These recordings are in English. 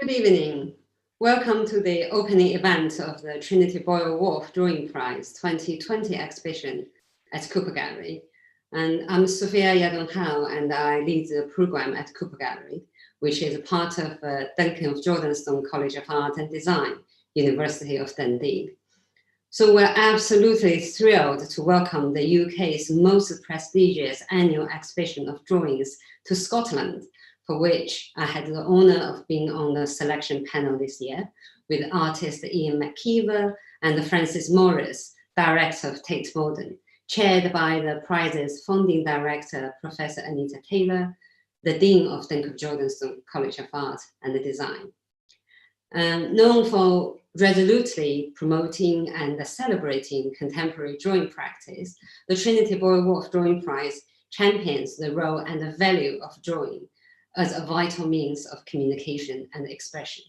Good evening. Welcome to the opening event of the Trinity Buoy Wharf Drawing Prize 2020 exhibition at Cooper Gallery. And I'm Sophia Yadon-Hao, and I lead the program at Cooper Gallery, which is a part of Duncan of Jordanstone College of Art and Design, University of Dundee. So we're absolutely thrilled to welcome the UK's most prestigious annual exhibition of drawings to Scotland, for which I had the honor of being on the selection panel this year with artist Ian McKeever and Francis Morris, director of Tate Modern, chaired by the prize's founding director, Professor Anita Taylor, the Dean of Duncan of Jordanstone College of Art and Design. Known for resolutely promoting and celebrating contemporary drawing practice, the Trinity Buoy Wharf Drawing Prize champions the role and the value of drawing as a vital means of communication and expression.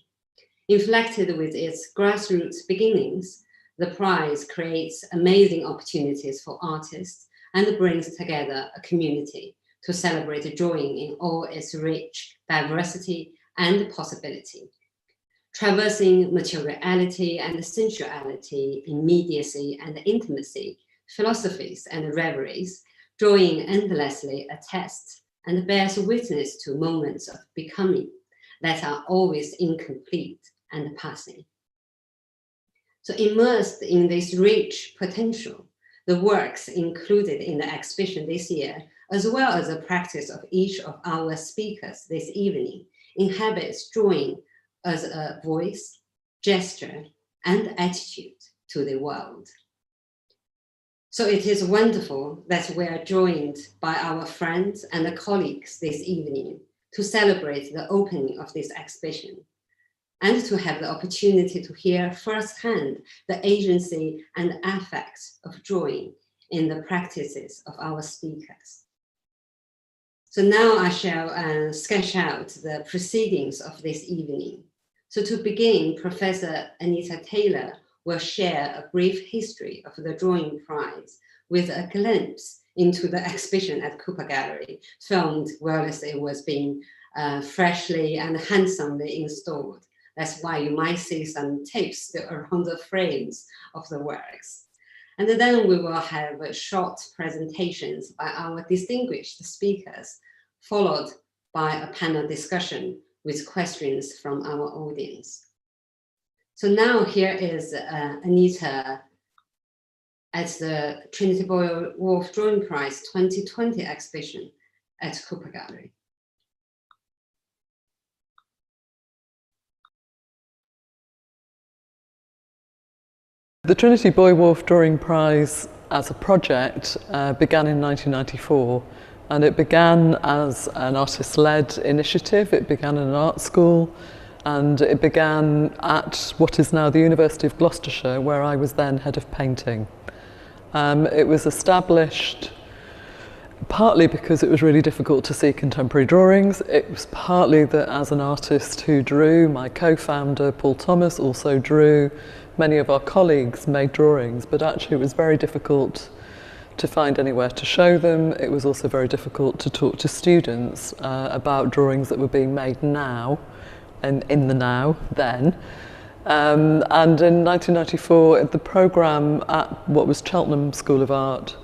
Inflected with its grassroots beginnings, the prize creates amazing opportunities for artists and brings together a community to celebrate drawing in all its rich diversity and possibility. Traversing materiality and sensuality, immediacy and intimacy, philosophies and reveries, drawing endlessly attests and bears witness to moments of becoming that are always incomplete and passing. So immersed in this rich potential, the works included in the exhibition this year, as well as the practice of each of our speakers this evening, inhabits drawing as a voice, gesture, and attitude to the world. So it is wonderful that we are joined by our friends and colleagues this evening to celebrate the opening of this exhibition and to have the opportunity to hear firsthand the agency and affects of drawing in the practices of our speakers. So now I shall sketch out the proceedings of this evening. So to begin, Professor Anita Taylor will share a brief history of the Drawing Prize with a glimpse into the exhibition at Cooper Gallery, filmed while it was being freshly and handsomely installed. That's why you might see some tapes still around the frames of the works. And then we will have short presentations by our distinguished speakers, followed by a panel discussion with questions from our audience. So now here is Anita at the Trinity Buoy Wharf Drawing Prize 2020 exhibition at Cooper Gallery. The Trinity Buoy Wharf Drawing Prize as a project began in 1994, and it began as an artist-led initiative. It began in an art school, and it began at what is now the University of Gloucestershire, where I was then head of painting. It was established partly because it was really difficult to see contemporary drawings. It was partly that as an artist who drew, my co-founder Paul Thomas also drew, many of our colleagues made drawings, but actually it was very difficult to find anywhere to show them. It was also very difficult to talk to students about drawings that were being made now, and in the now, then. And in 1994, the programme at what was Cheltenham School of Art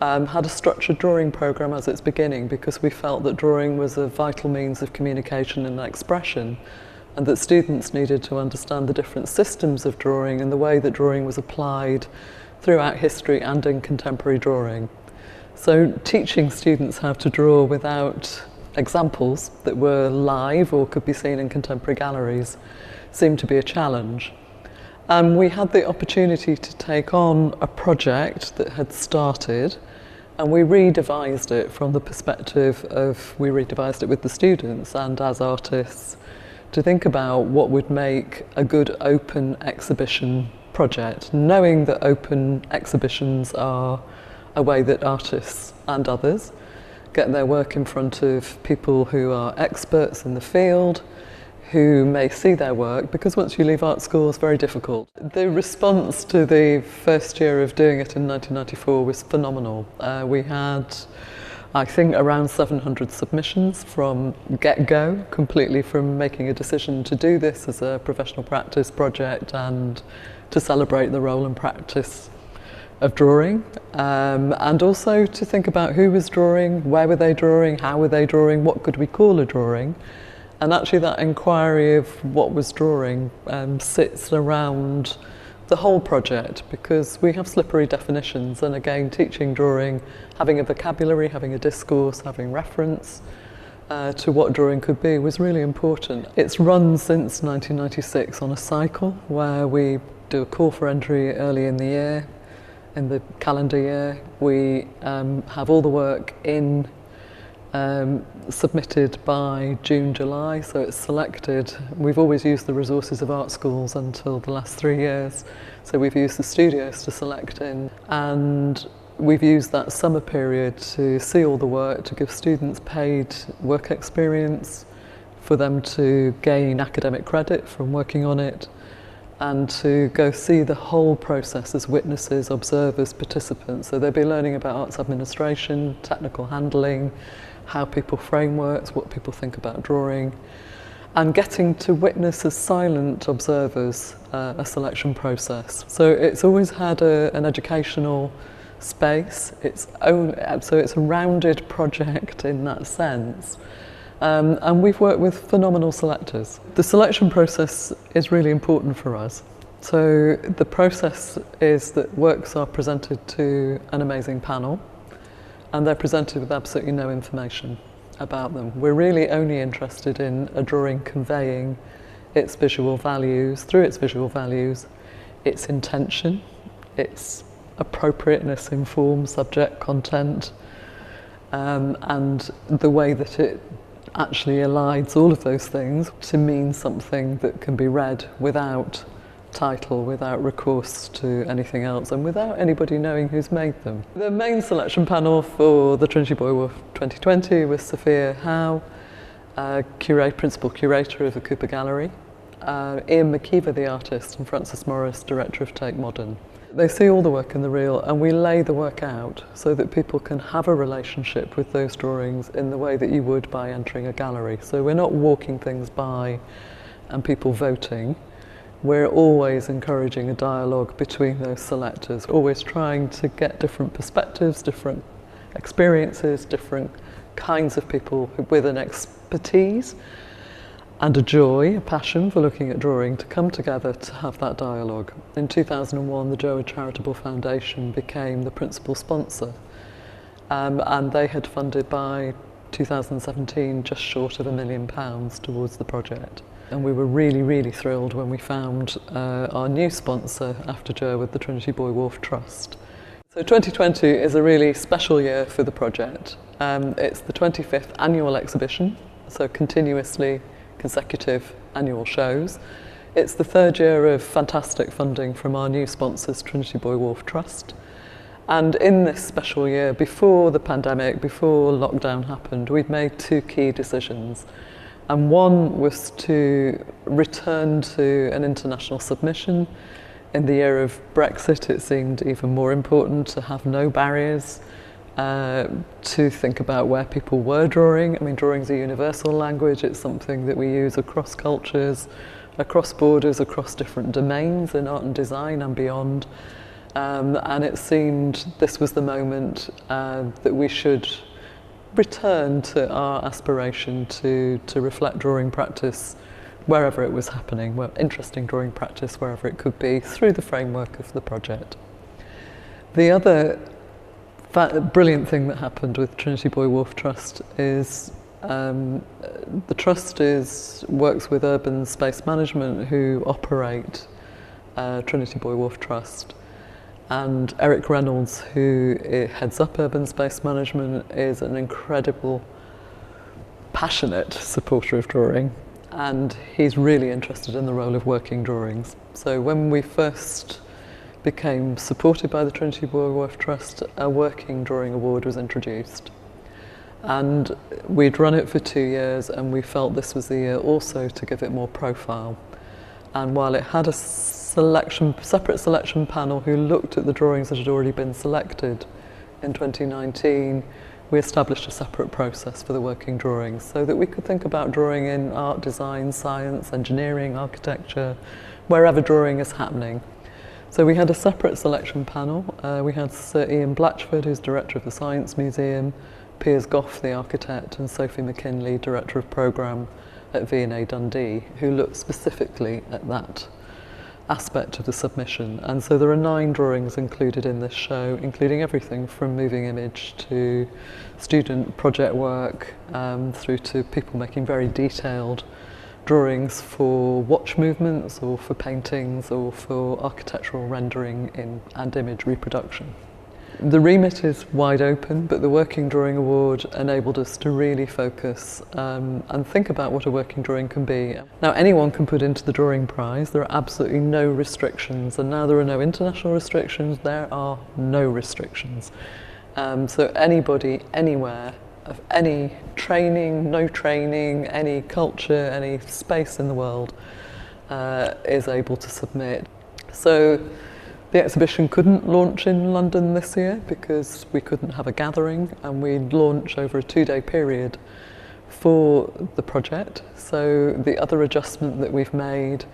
had a structured drawing programme as its beginning, because we felt that drawing was a vital means of communication and expression, and that students needed to understand the different systems of drawing and the way that drawing was applied throughout history and in contemporary drawing. So teaching students how to draw without examples that were live or could be seen in contemporary galleries seemed to be a challenge. We had the opportunity to take on a project that had started, and we redevised it from the perspective of, we redevised it with the students and as artists, to think about what would make a good open exhibition project, knowing that open exhibitions are a way that artists and others get their work in front of people who are experts in the field, who may see their work, because once you leave art school it's very difficult. The response to the first year of doing it in 1994 was phenomenal. We had I think around 700 submissions from get-go, completely from making a decision to do this as a professional practice project and to celebrate the role and practice of drawing, and also to think about who was drawing, where were they drawing, how were they drawing, what could we call a drawing. And actually that inquiry of what was drawing sits around the whole project, because we have slippery definitions, and again, teaching drawing, having a vocabulary, having a discourse, having reference to what drawing could be was really important. It's run since 1996 on a cycle where we do a call for entry early in the year, in the calendar year. We have all the work in submitted by June, July, so it's selected. We've always used the resources of art schools until the last 3 years, so we've used the studios to select in, and we've used that summer period to see all the work, to give students paid work experience, for them to gain academic credit from working on it, and to go see the whole process as witnesses, observers, participants. So they'll be learning about arts administration, technical handling, how people frame works, what people think about drawing, and getting to witness as silent observers a selection process. So it's always had an educational space, so it's a rounded project in that sense. And we've worked with phenomenal selectors. The selection process is really important for us. So the process is that works are presented to an amazing panel, and they're presented with absolutely no information about them. We're really only interested in a drawing conveying its visual values, through its visual values, its intention, its appropriateness in form, subject, content, and the way that it actually elides all of those things to mean something that can be read without title, without recourse to anything else, and without anybody knowing who's made them. The main selection panel for the Trinity Buoy Wharf 2020 was Sophia Howe, principal curator of the Cooper Gallery, Ian McKeever, the artist, and Francis Morris, director of Tate Modern. They see all the work in the reel, and we lay the work out so that people can have a relationship with those drawings in the way that you would by entering a gallery. So we're not walking things by and people voting. We're always encouraging a dialogue between those selectors, always trying to get different perspectives, different experiences, different kinds of people with an expertise and a joy, a passion for looking at drawing, to come together to have that dialogue. In 2001, the Joad Charitable Foundation became the principal sponsor, and they had funded by 2017 just short of £1 million towards the project. And we were really, really thrilled when we found our new sponsor after Joe with the Trinity Buoy Wharf Trust. So 2020 is a really special year for the project. It's the 25th annual exhibition, so continuously consecutive annual shows. It's the third year of fantastic funding from our new sponsors, Trinity Buoy Wharf Trust. And in this special year, before the pandemic, before lockdown happened, we'd made two key decisions. And one was to return to an international submission. In the year of Brexit, it seemed even more important to have no barriers, to think about where people were drawing. I mean, drawing's a universal language. It's something that we use across cultures, across borders, across different domains in art and design and beyond. And it seemed this was the moment that we should return to our aspiration to reflect drawing practice wherever it was happening, interesting drawing practice wherever it could be, through the framework of the project. The other brilliant thing that happened with Trinity Buoy Wharf Trust is the trust works with Urban Space Management, who operate Trinity Buoy Wharf Trust. And Eric Reynolds, who heads up Urban Space Management, is an incredible, passionate supporter of drawing, and he's really interested in the role of working drawings. So when we first became supported by the Trinity Buoy Wharf Trust, a working drawing award was introduced. And we'd run it for 2 years, and we felt this was the year also to give it more profile. And while it had a separate selection panel who looked at the drawings that had already been selected in 2019, we established a separate process for the working drawings so that we could think about drawing in art, design, science, engineering, architecture, wherever drawing is happening. So we had a separate selection panel. We had Sir Ian Blatchford, who's director of the Science Museum, Piers Goff, the architect, and Sophie McKinley, director of programme at V&A Dundee, who looked specifically at that aspect of the submission. And so there are 9 drawings included in this show, including everything from moving image to student project work, through to people making very detailed drawings for watch movements or for paintings or for architectural rendering and image reproduction. The remit is wide open, but the Working Drawing Award enabled us to really focus and think about what a working drawing can be. Now, anyone can put into the drawing prize. There are absolutely no restrictions, and now there are no international restrictions, there are no restrictions. So anybody, anywhere, of any training, no training, any culture, any space in the world is able to submit. So the exhibition couldn't launch in London this year because we couldn't have a gathering, and we'd launch over a 2-day period for the project. So the other adjustment that we've made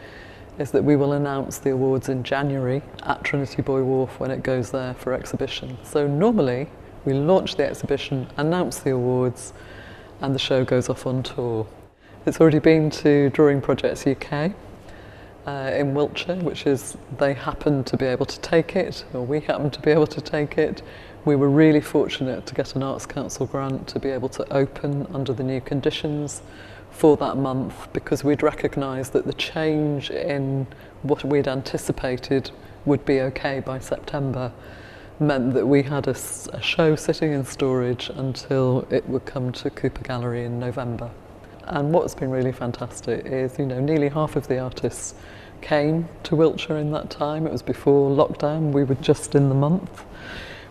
is that we will announce the awards in January at Trinity Buoy Wharf when it goes there for exhibition. So normally we launch the exhibition, announce the awards, and the show goes off on tour. It's already been to Drawing Projects UK in Wiltshire, which is, they happen to be able to take it, or we happen to be able to take it. We were really fortunate to get an Arts Council grant to be able to open under the new conditions for that month, because we'd recognised that the change in what we'd anticipated would be okay by September meant that we had a show sitting in storage until it would come to Cooper Gallery in November. And what's been really fantastic is, nearly half of the artists came to Wiltshire in that time. It was before lockdown. We were just in the month.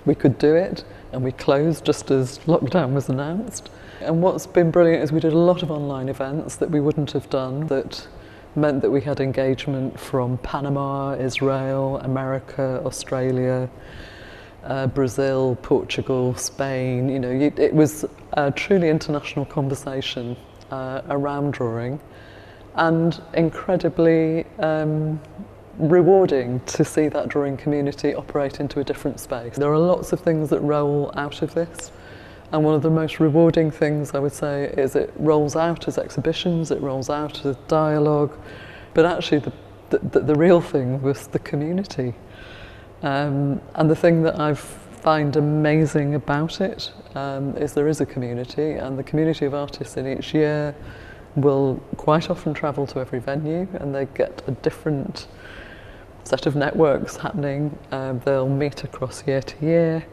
We could do it, and we closed just as lockdown was announced. And what's been brilliant is we did a lot of online events that we wouldn't have done, that meant that we had engagement from Panama, Israel, America, Australia, Brazil, Portugal, Spain. It was a truly international conversation around drawing, and incredibly rewarding to see that drawing community operate into a different space. There are lots of things that roll out of this, and one of the most rewarding things, I would say, is it rolls out as exhibitions, it rolls out as dialogue, but actually the real thing was the community. And the thing that I find amazing about it is there is a community, and the community of artists in each year will quite often travel to every venue, and they get a different set of networks happening. They'll meet across year to year,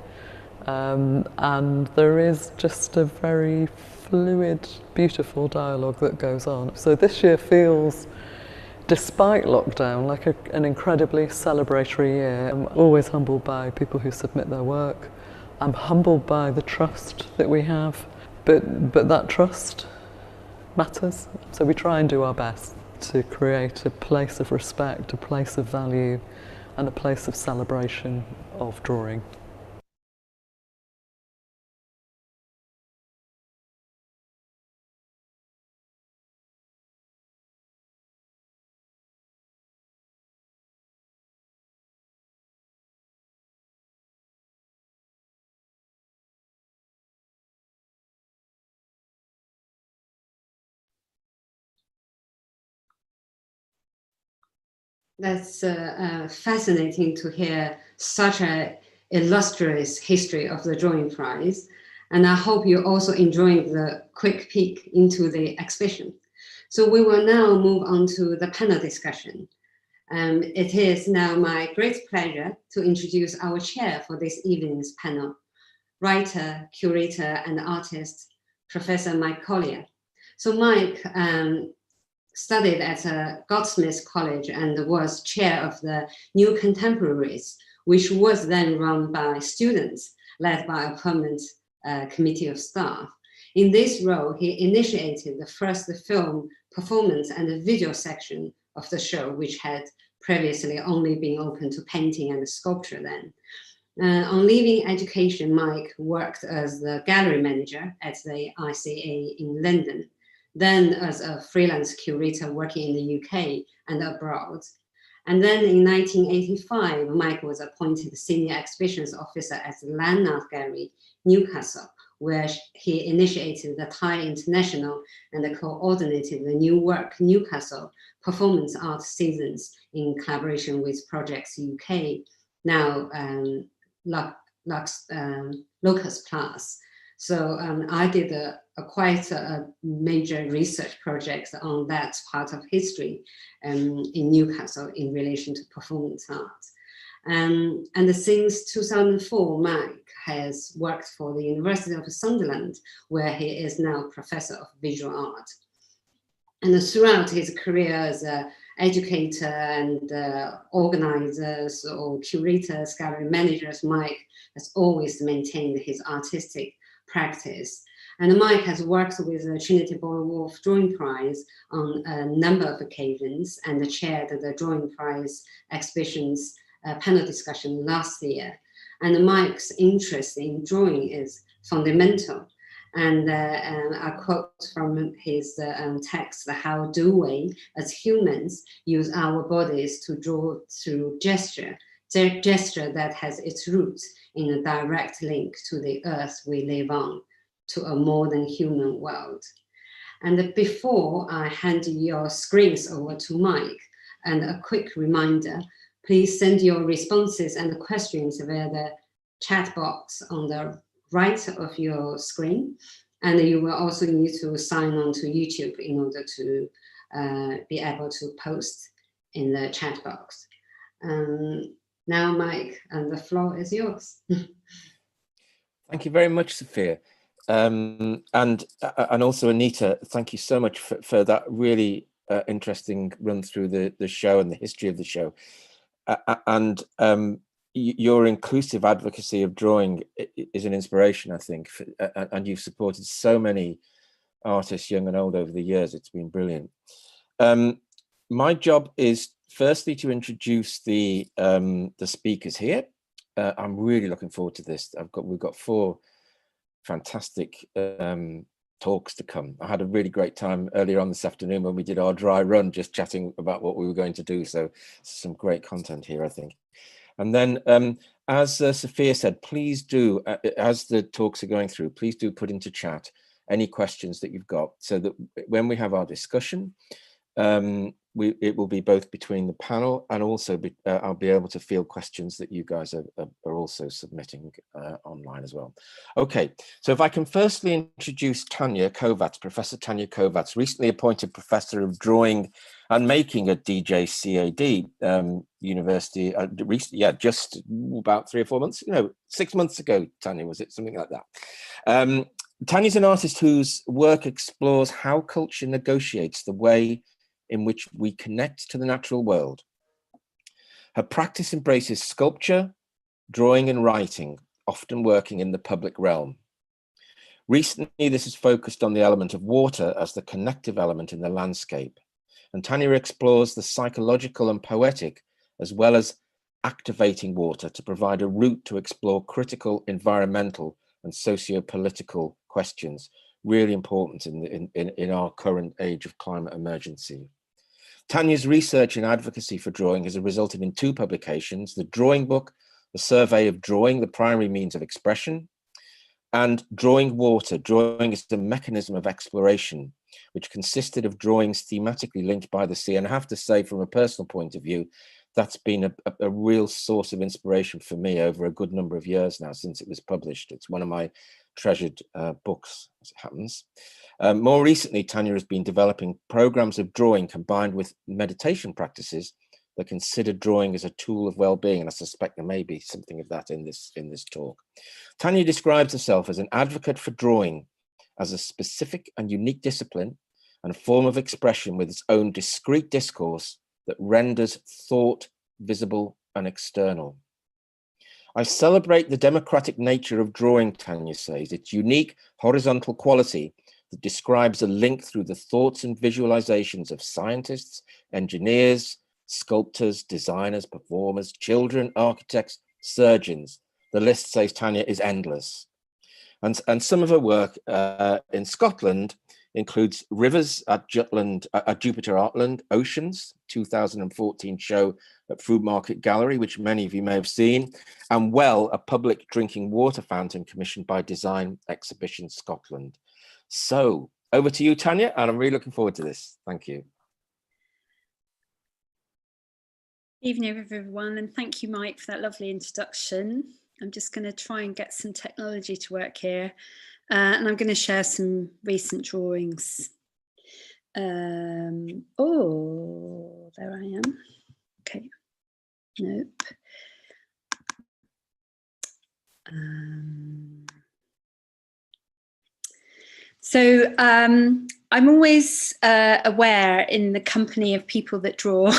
and there is just a very fluid, beautiful dialogue that goes on. So this year feels, despite lockdown, like an incredibly celebratory year. I'm always humbled by people who submit their work. I'm humbled by the trust that we have, but that trust matters. So we try and do our best to create a place of respect, a place of value, and a place of celebration of drawing. That's fascinating to hear such an illustrious history of the drawing prize. And I hope you're also enjoying the quick peek into the exhibition. So we will now move on to the panel discussion. It is now my great pleasure to introduce our chair for this evening's panel, writer, curator, and artist, Professor Mike Collier. So Mike studied at Goldsmiths College and was chair of the New Contemporaries, which was then run by students led by a permanent committee of staff. In this role, he initiated the first film performance and the video section of the show, which had previously only been open to painting and sculpture then. On leaving education, Mike worked as the gallery manager at the ICA in London, then as a freelance curator working in the UK and abroad. And then in 1985, Mike was appointed senior exhibitions officer at the Landmark Gallery, Newcastle, where he initiated the Thai International and coordinated the New Work Newcastle performance art seasons in collaboration with Projects UK, now Locus Plus. So I did quite a major research project on that part of history in Newcastle in relation to performance art. And since 2004, Mike has worked for the University of Sunderland, where he is now Professor of Visual Art. And throughout his career as an educator and organizers or curators, gallery managers, Mike has always maintained his artistic practice. And Mike has worked with the Trinity Buoy Wharf Drawing Prize on a number of occasions and chaired the Drawing Prize exhibitions panel discussion last year. And Mike's interest in drawing is fundamental. And I quote from his text, how do we as humans use our bodies to draw through gesture that has its roots in a direct link to the earth we live on, to a more than human world. And before I hand your screens over to Mike, and a quick reminder, please send your responses and questions via the chat box on the right of your screen. And you will also need to sign on to YouTube in order to be able to post in the chat box. Now, Mike, and the floor is yours. Thank you very much, Sophia. And also Anita, thank you so much for that really interesting run through the show and the history of the show. Your inclusive advocacy of drawing is an inspiration, I think, and you've supported so many artists, young and old, over the years. It's been brilliant. My job is firstly to introduce the speakers here. I'm really looking forward to this. We've got 4 fantastic talks to come. I had a really great time earlier on this afternoon when we did our dry run, just chatting about what we were going to do. So some great content here, I think. And then, as Sophia said, please do, as the talks are going through, please do put into chat any questions that you've got, so that when we have our discussion, it will be both between the panel and also I'll be able to field questions that you guys are also submitting online as well. Okay, so if I can firstly introduce Tania Kovats, Professor Tania Kovats, recently appointed Professor of Drawing and Making at DJCAD University, just about 3 or 4 months, 6 months ago, Tania, was it? Something like that. Tanya's an artist whose work explores how culture negotiates the way in which we connect to the natural world. Her practice embraces sculpture, drawing and writing, often working in the public realm. Recently, this has focused on the element of water as the connective element in the landscape. And Tania explores the psychological and poetic, as well as activating water to provide a route to explore critical environmental and socio-political questions, really important in our current age of climate emergency. Tania's research and advocacy for drawing has resulted in 2 publications: the Drawing Book, a survey of drawing, the primary means of expression, and Drawing Water, drawing is the mechanism of exploration, which consisted of drawings thematically linked by the sea. And I have to say, from a personal point of view, that's been a real source of inspiration for me over a good number of years now since it was published. It's one of my treasured books, as it happens. More recently, Tania has been developing programs of drawing combined with meditation practices that consider drawing as a tool of well-being, and I suspect there may be something of that in this talk. Tania describes herself as an advocate for drawing as a specific and unique discipline and a form of expression with its own discrete discourse that renders thought visible and external. I celebrate the democratic nature of drawing, Tania says, its unique horizontal quality that describes a link through the thoughts and visualizations of scientists, engineers, sculptors, designers, performers, children, architects, surgeons, the list, says Tanya, is endless. And some of her work in Scotland includes Rivers at Jutland, at Jupiter Artland, Oceans, 2014 show at Food Market Gallery, which many of you may have seen, and Well, a public drinking water fountain commissioned by Design Exhibition Scotland. So over to you, Tanya, and I'm really looking forward to this. Thank you. Evening, everyone, and thank you, Mike, for that lovely introduction. I'm just going to try and get some technology to work here, and I'm going to share some recent drawings. Oh, there I am. Okay, nope. So I'm always aware in the company of people that draw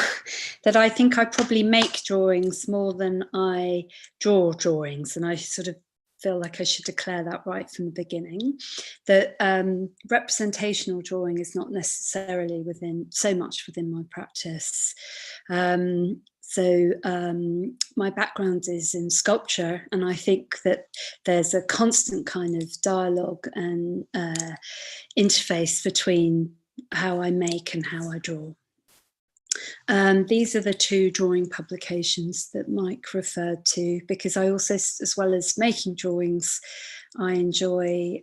that I think I probably make drawings more than I draw drawings, and I sort of feel like I should declare that right from the beginning, that representational drawing is not necessarily so much within my practice. So my background is in sculpture, and I think that there's a constant kind of dialogue and interface between how I make and how I draw. These are the two drawing publications that Mike referred to, because I also, as well as making drawings, I enjoy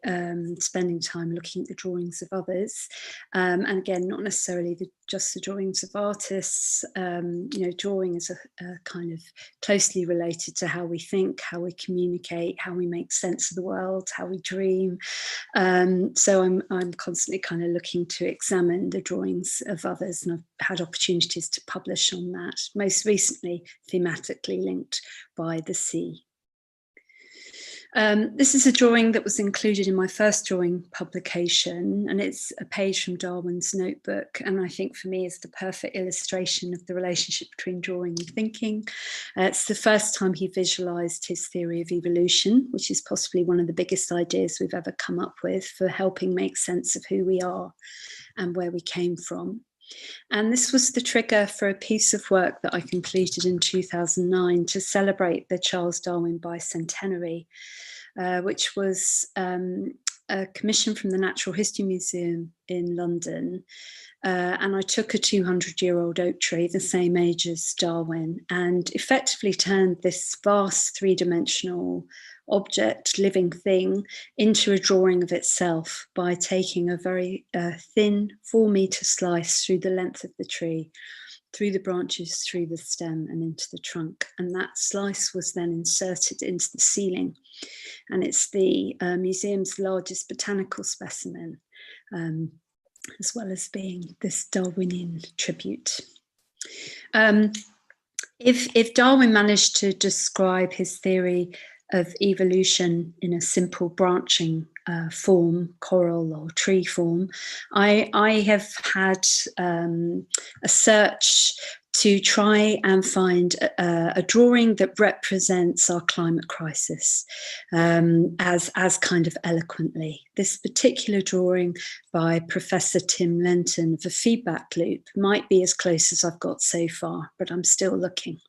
spending time looking at the drawings of others. And again, not necessarily just the drawings of artists. You know, drawing is a kind of closely related to how we think, how we communicate, how we make sense of the world, how we dream. So I'm constantly kind of looking to examine the drawings of others, and I've had opportunities to publish on that, most recently thematically linked by the sea. This is a drawing that was included in my first drawing publication, and it's a page from Darwin's notebook, and I think for me is the perfect illustration of the relationship between drawing and thinking. It's the first time he visualized his theory of evolution, which is possibly one of the biggest ideas we've ever come up with for helping make sense of who we are and where we came from. And this was the trigger for a piece of work that I completed in 2009 to celebrate the Charles Darwin bicentenary, which was a commission from the Natural History Museum in London. And I took a 200-year-old oak tree, the same age as Darwin, and effectively turned this vast three-dimensional object, living thing, into a drawing of itself by taking a very thin 4-meter slice through the length of the tree, through the branches, through the stem and into the trunk. And that slice was then inserted into the ceiling. And it's the museum's largest botanical specimen, as well as being this Darwinian tribute. If Darwin managed to describe his theory of evolution in a simple branching form, coral or tree form, I have had a search to try and find a drawing that represents our climate crisis as kind of eloquently. This particular drawing by Professor Tim Lenton of a feedback loop might be as close as I've got so far, but I'm still looking.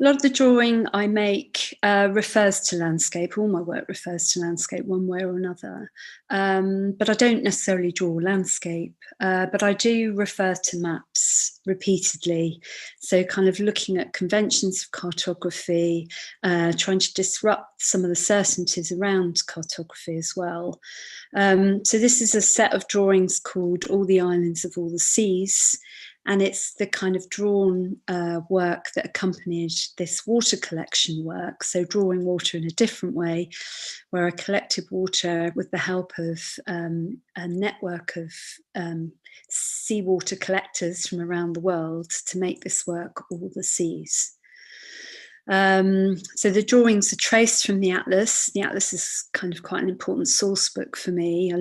A lot of the drawing I make refers to landscape. All my work refers to landscape one way or another. But I don't necessarily draw landscape, but I do refer to maps repeatedly. So kind of looking at conventions of cartography, trying to disrupt some of the certainties around cartography as well. So this is a set of drawings called All the Islands of All the Seas. And it's the kind of drawn work that accompanied this water collection work. So drawing water in a different way, where I collected water with the help of a network of seawater collectors from around the world to make this work, All the Seas. So the drawings are traced from the atlas. The atlas is kind of quite an important source book for me.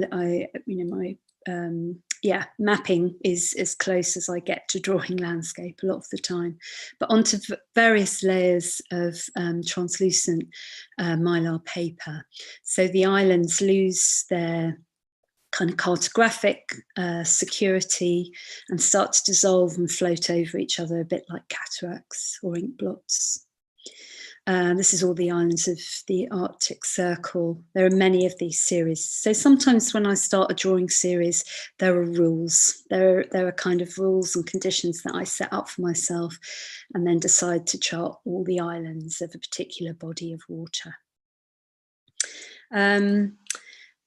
Mapping is as close as I get to drawing landscape a lot of the time, but onto various layers of translucent mylar paper. So the islands lose their kind of cartographic security and start to dissolve and float over each other a bit like cataracts or ink blots. This is all the islands of the Arctic Circle. There are many of these series. So sometimes when I start a drawing series, there are rules. There are kind of rules and conditions that I set up for myself and then decide to chart all the islands of a particular body of water.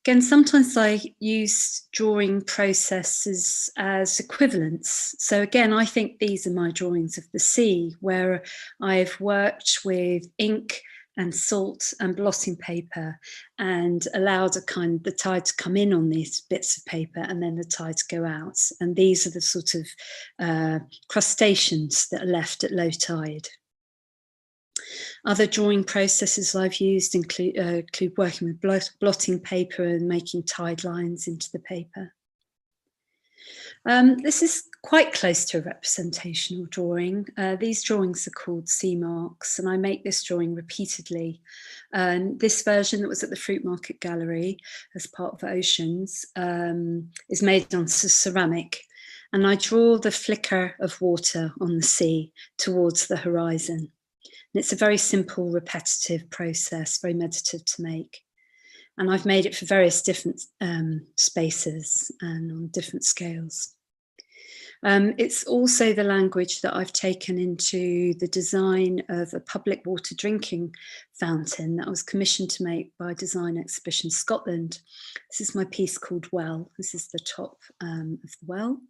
Again, sometimes I use drawing processes as equivalents. So again, I think these are my drawings of the sea, where I've worked with ink and salt and blotting paper and allowed the tide to come in on these bits of paper and then the tide to go out. And these are the sort of crustaceans that are left at low tide. Other drawing processes I've used include working with blotting paper and making tide lines into the paper. This is quite close to a representational drawing. These drawings are called sea marks, and I make this drawing repeatedly. This version that was at the Fruit Market Gallery as part of Oceans is made on ceramic, and I draw the flicker of water on the sea towards the horizon. And it's a very simple, repetitive process, very meditative to make. And I've made it for various different spaces and on different scales. It's also the language that I've taken into the design of a public water drinking fountain that I was commissioned to make by Design Exhibition Scotland. This is my piece called Well. This is the top of the well.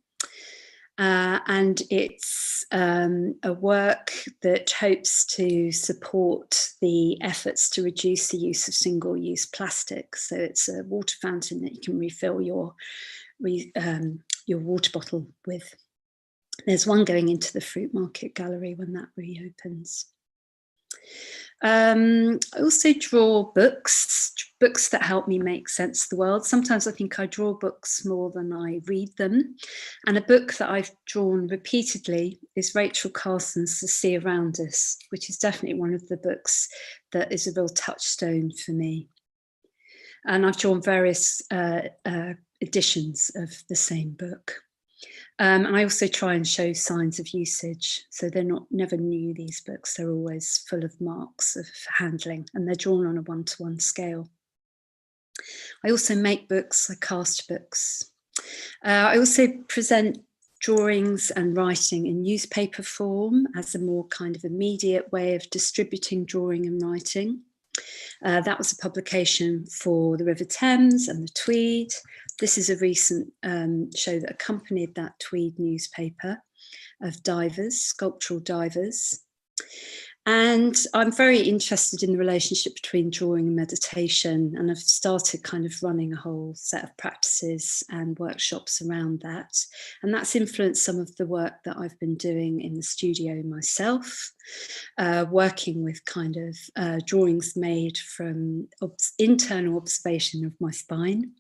And it's a work that hopes to support the efforts to reduce the use of single-use plastic. So it's a water fountain that you can refill your water bottle with. There's one going into the Fruit Market Gallery when that reopens. I also draw books that help me make sense of the world. Sometimes I think I draw books more than I read them. And a book that I've drawn repeatedly is Rachel Carson's The Sea Around Us, which is definitely one of the books that is a real touchstone for me. And I've drawn various editions of the same book. And I also try and show signs of usage. So they're never new, these books. They're always full of marks of handling, and they're drawn on a one-to-one scale. I also make books, I cast books. I also present drawings and writing in newspaper form as a more kind of immediate way of distributing drawing and writing. That was a publication for the River Thames and the Tweed. This is a recent show that accompanied that Tweed newspaper of divers, sculptural divers. And I'm very interested in the relationship between drawing and meditation, and I've started kind of running a whole set of practices and workshops around that. And that's influenced some of the work that I've been doing in the studio myself, working with kind of drawings made from internal observation of my spine.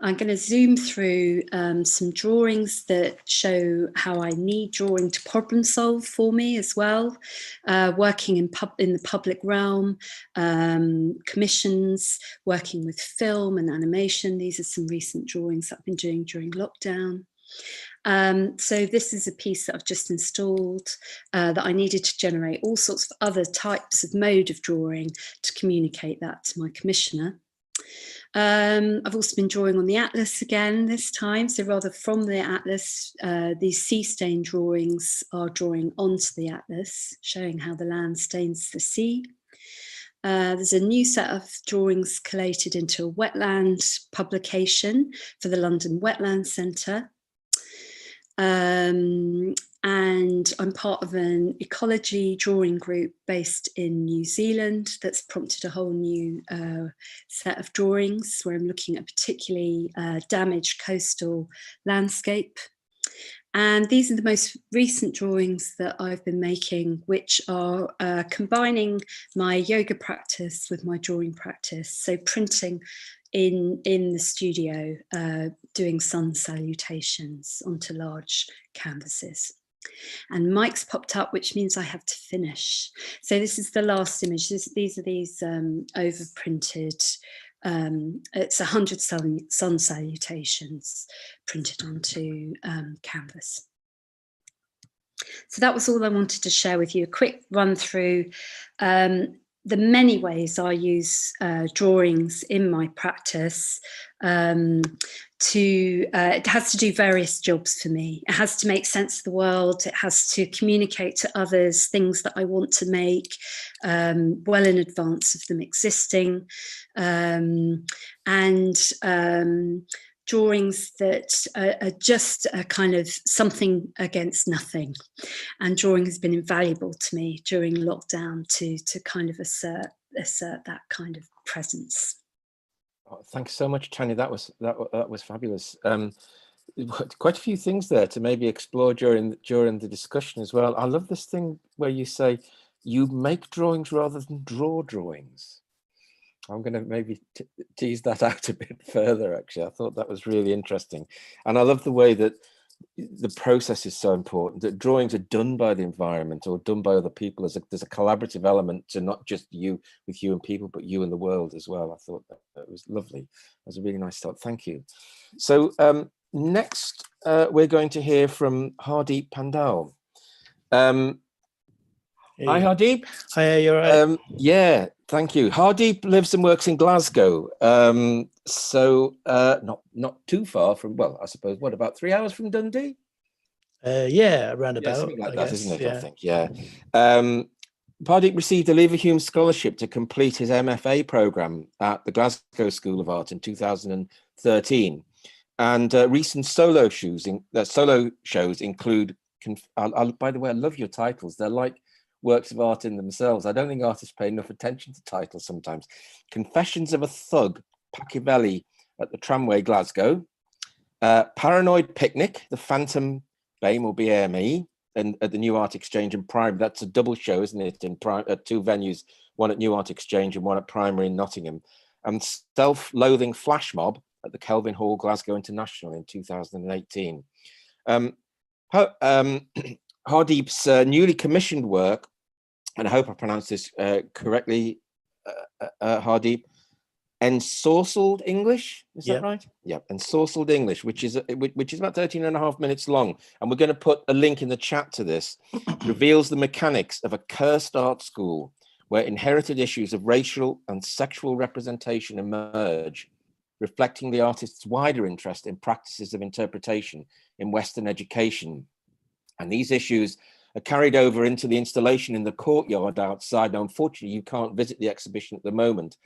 I'm going to zoom through some drawings that show how I need drawing to problem solve for me as well, working in the public realm, commissions, working with film and animation. These are some recent drawings that I've been doing during lockdown. So this is a piece that I've just installed that I needed to generate all sorts of other types of mode of drawing to communicate that to my commissioner. I've also been drawing on the atlas again this time, so rather from the atlas, these sea stain drawings are drawing onto the atlas, showing how the land stains the sea. There's a new set of drawings collated into a wetland publication for the London Wetland Centre. And I'm part of an ecology drawing group based in New Zealand that's prompted a whole new set of drawings where I'm looking at a particularly damaged coastal landscape. And these are the most recent drawings that I've been making, which are combining my yoga practice with my drawing practice. So printing in the studio, doing sun salutations onto large canvases. And Mike's popped up, which means I have to finish. So this is the last image. These are these overprinted, it's 100 sun salutations printed onto canvas. So that was all I wanted to share with you. A quick run through the many ways I use drawings in my practice. It has to do various jobs for me. It has to make sense of the world. It has to communicate to others things that I want to make well in advance of them existing. Drawings that are just a kind of something against nothing. And drawing has been invaluable to me during lockdown to kind of assert that kind of presence. Oh, thanks so much, Tanya. That was fabulous. Quite a few things there to maybe explore during the discussion as well. I love this thing where you say you make drawings rather than draw drawings. I'm going to maybe tease that out a bit further, actually. I thought that was really interesting. And I love the way that the process is so important, that drawings are done by the environment or done by other people. There's a collaborative element to not just you with you and people, but you and the world as well. I thought that was lovely. That was a really nice thought. Thank you. So next, we're going to hear from Hardeep Pandhal. Hey. Hi, Hardeep. Hi, you're right. Yeah, thank you. Hardeep lives and works in Glasgow, so not too far from. Well, I suppose about 3 hours from Dundee. Yeah, around about. Something like that, isn't it? Yeah. I think. Yeah. Hardeep received a Leverhulme scholarship to complete his MFA program at the Glasgow School of Art in 2013, and recent solo shows include. By the way, I love your titles. They're like works of art in themselves. I don't think artists pay enough attention to titles sometimes. Confessions of a Thug, Pacchiavelli at the Tramway, Glasgow. Paranoid Picnic, the Phantom BAME or BAME, and at the New Art Exchange in Primary. That's a double show, isn't it? At two venues, one at New Art Exchange and one at Primary in Nottingham. And Self-Loathing Flash Mob at the Kelvin Hall, Glasgow International in 2018. Hardeep's newly commissioned work, and I hope I pronounced this correctly, Hardeep, Ensorcelled English, is that right? Yeah, Ensorcelled English, which is about 13 and a half minutes long. And we're going to put a link in the chat to this, reveals the mechanics of a cursed art school where inherited issues of racial and sexual representation emerge, reflecting the artist's wider interest in practices of interpretation in Western education. And these issues are carried over into the installation in the courtyard outside. Now, unfortunately, you can't visit the exhibition at the moment.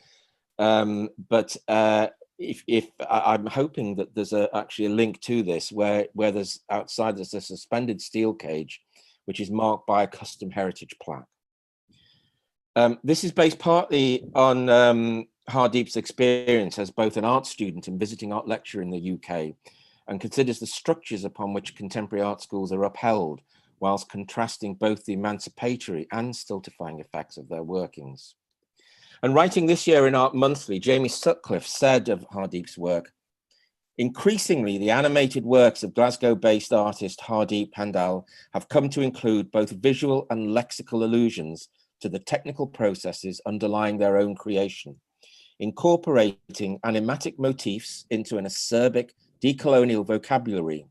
But if I'm hoping that there's actually a link to this where there's outside, there's a suspended steel cage, which is marked by a custom heritage plaque. This is based partly on Hardeep's experience as both an art student and visiting art lecturer in the UK, and considers the structures upon which contemporary art schools are upheld, whilst contrasting both the emancipatory and stultifying effects of their workings. And writing this year in Art Monthly, Jamie Sutcliffe said of Hardeep's work, increasingly the animated works of Glasgow-based artist Hardeep Pandhal have come to include both visual and lexical allusions to the technical processes underlying their own creation, incorporating animatic motifs into an acerbic decolonial vocabulary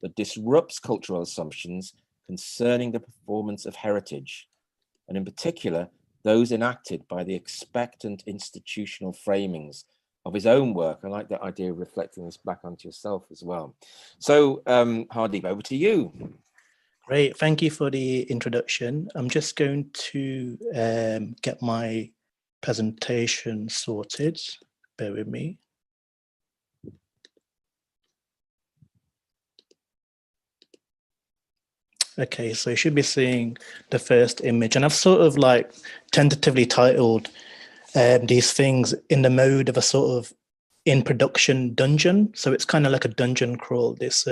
that disrupts cultural assumptions concerning the performance of heritage, and in particular, those enacted by the expectant institutional framings of his own work. I like that idea of reflecting this back onto yourself as well. So, Hardeep, over to you. Great, thank you for the introduction. I'm just going to get my presentation sorted. Bear with me. Okay, so you should be seeing the first image, and I've sort of like tentatively titled these things in the mode of a sort of in production dungeon. So it's kind of like a dungeon crawl, this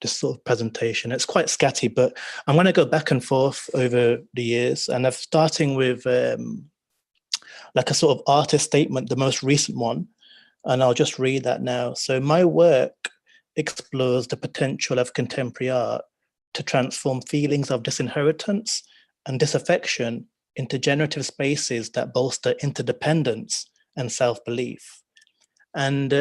sort of presentation. It's quite scatty, but I'm going to go back and forth over the years, and I'm starting with like a sort of artist statement, the most recent one, and I'll just read that now. So my work explores the potential of contemporary art to transform feelings of disinheritance and disaffection into generative spaces that bolster interdependence and self-belief. And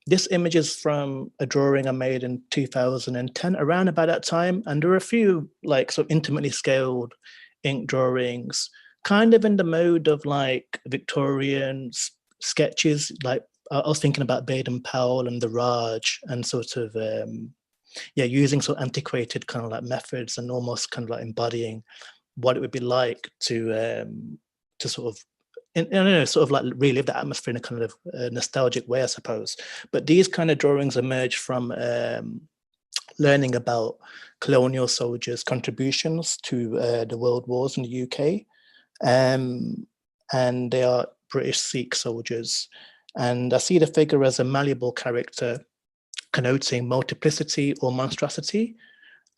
this image is from a drawing I made in 2010, around about that time. And there are a few like sort of intimately scaled ink drawings, kind of in the mode of like Victorian sketches. Like I was thinking about Baden-Powell and the Raj, and sort of using sort of antiquated kind of like methods and almost kind of like embodying what it would be like to sort of, I don't know, sort of like relive the atmosphere in a kind of nostalgic way, I suppose. But these kind of drawings emerge from learning about colonial soldiers' contributions to the world wars in the UK. And they are British Sikh soldiers. And I see the figure as a malleable character connoting multiplicity or monstrosity.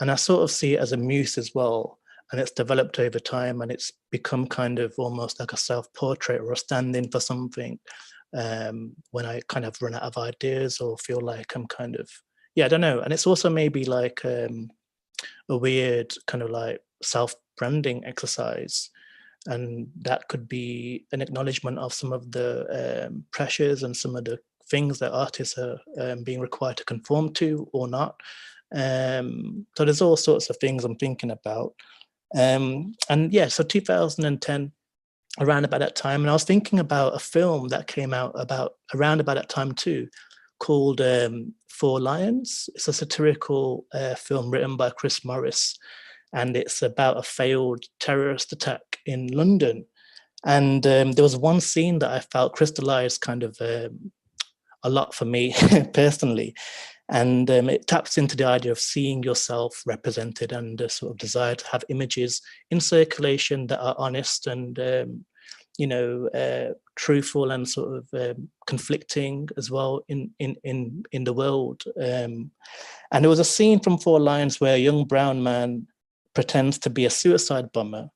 And I sort of see it as a muse as well. And it's developed over time, and it's become kind of almost like a self-portrait or a stand-in for something when I kind of run out of ideas or feel like I'm kind of, I don't know. And it's also maybe like a weird kind of like self-branding exercise. And that could be an acknowledgement of some of the pressures and some of the things that artists are being required to conform to or not. So there's all sorts of things I'm thinking about. So 2010, around about that time, and I was thinking about a film that came out around about that time too, called Four Lions. It's a satirical film written by Chris Morris, and it's about a failed terrorist attack in London. And there was one scene that I felt crystallized kind of a lot for me personally. And it taps into the idea of seeing yourself represented and the sort of desire to have images in circulation that are honest and, truthful and sort of conflicting as well in the world. And there was a scene from Four Lions where a young brown man pretends to be a suicide bomber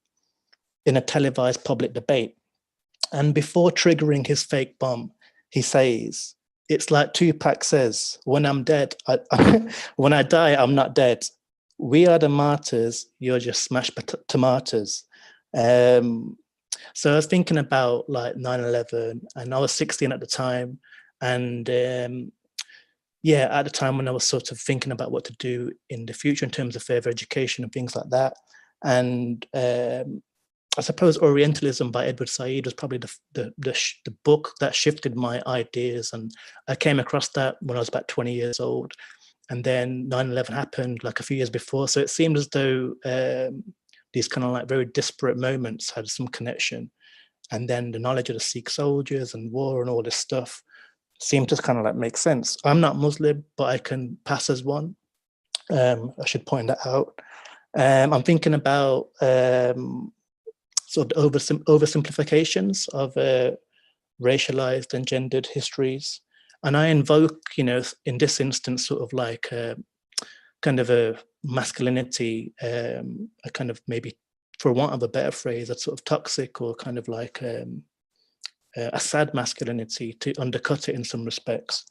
in a televised public debate. And before triggering his fake bomb, he says, "It's like Tupac says, when I'm dead, when I die, I'm not dead. We are the martyrs, you're just smashed tomatoes." So I was thinking about like 9/11, and I was 16 at the time. And at the time when I was sort of thinking about what to do in the future in terms of further education and things like that. And I suppose Orientalism by Edward Said was probably the book that shifted my ideas. And I came across that when I was about 20 years old. And then 9/11 happened like a few years before. So it seemed as though these kind of like very disparate moments had some connection. And then the knowledge of the Sikh soldiers and war and all this stuff seemed to kind of like make sense. I'm not Muslim, but I can pass as one. I should point that out. I'm thinking about sort of oversimplifications of racialized and gendered histories. And I invoke, in this instance, sort of like kind of a masculinity, a kind of maybe, for want of a better phrase, that's sort of toxic or kind of like a sad masculinity to undercut it in some respects.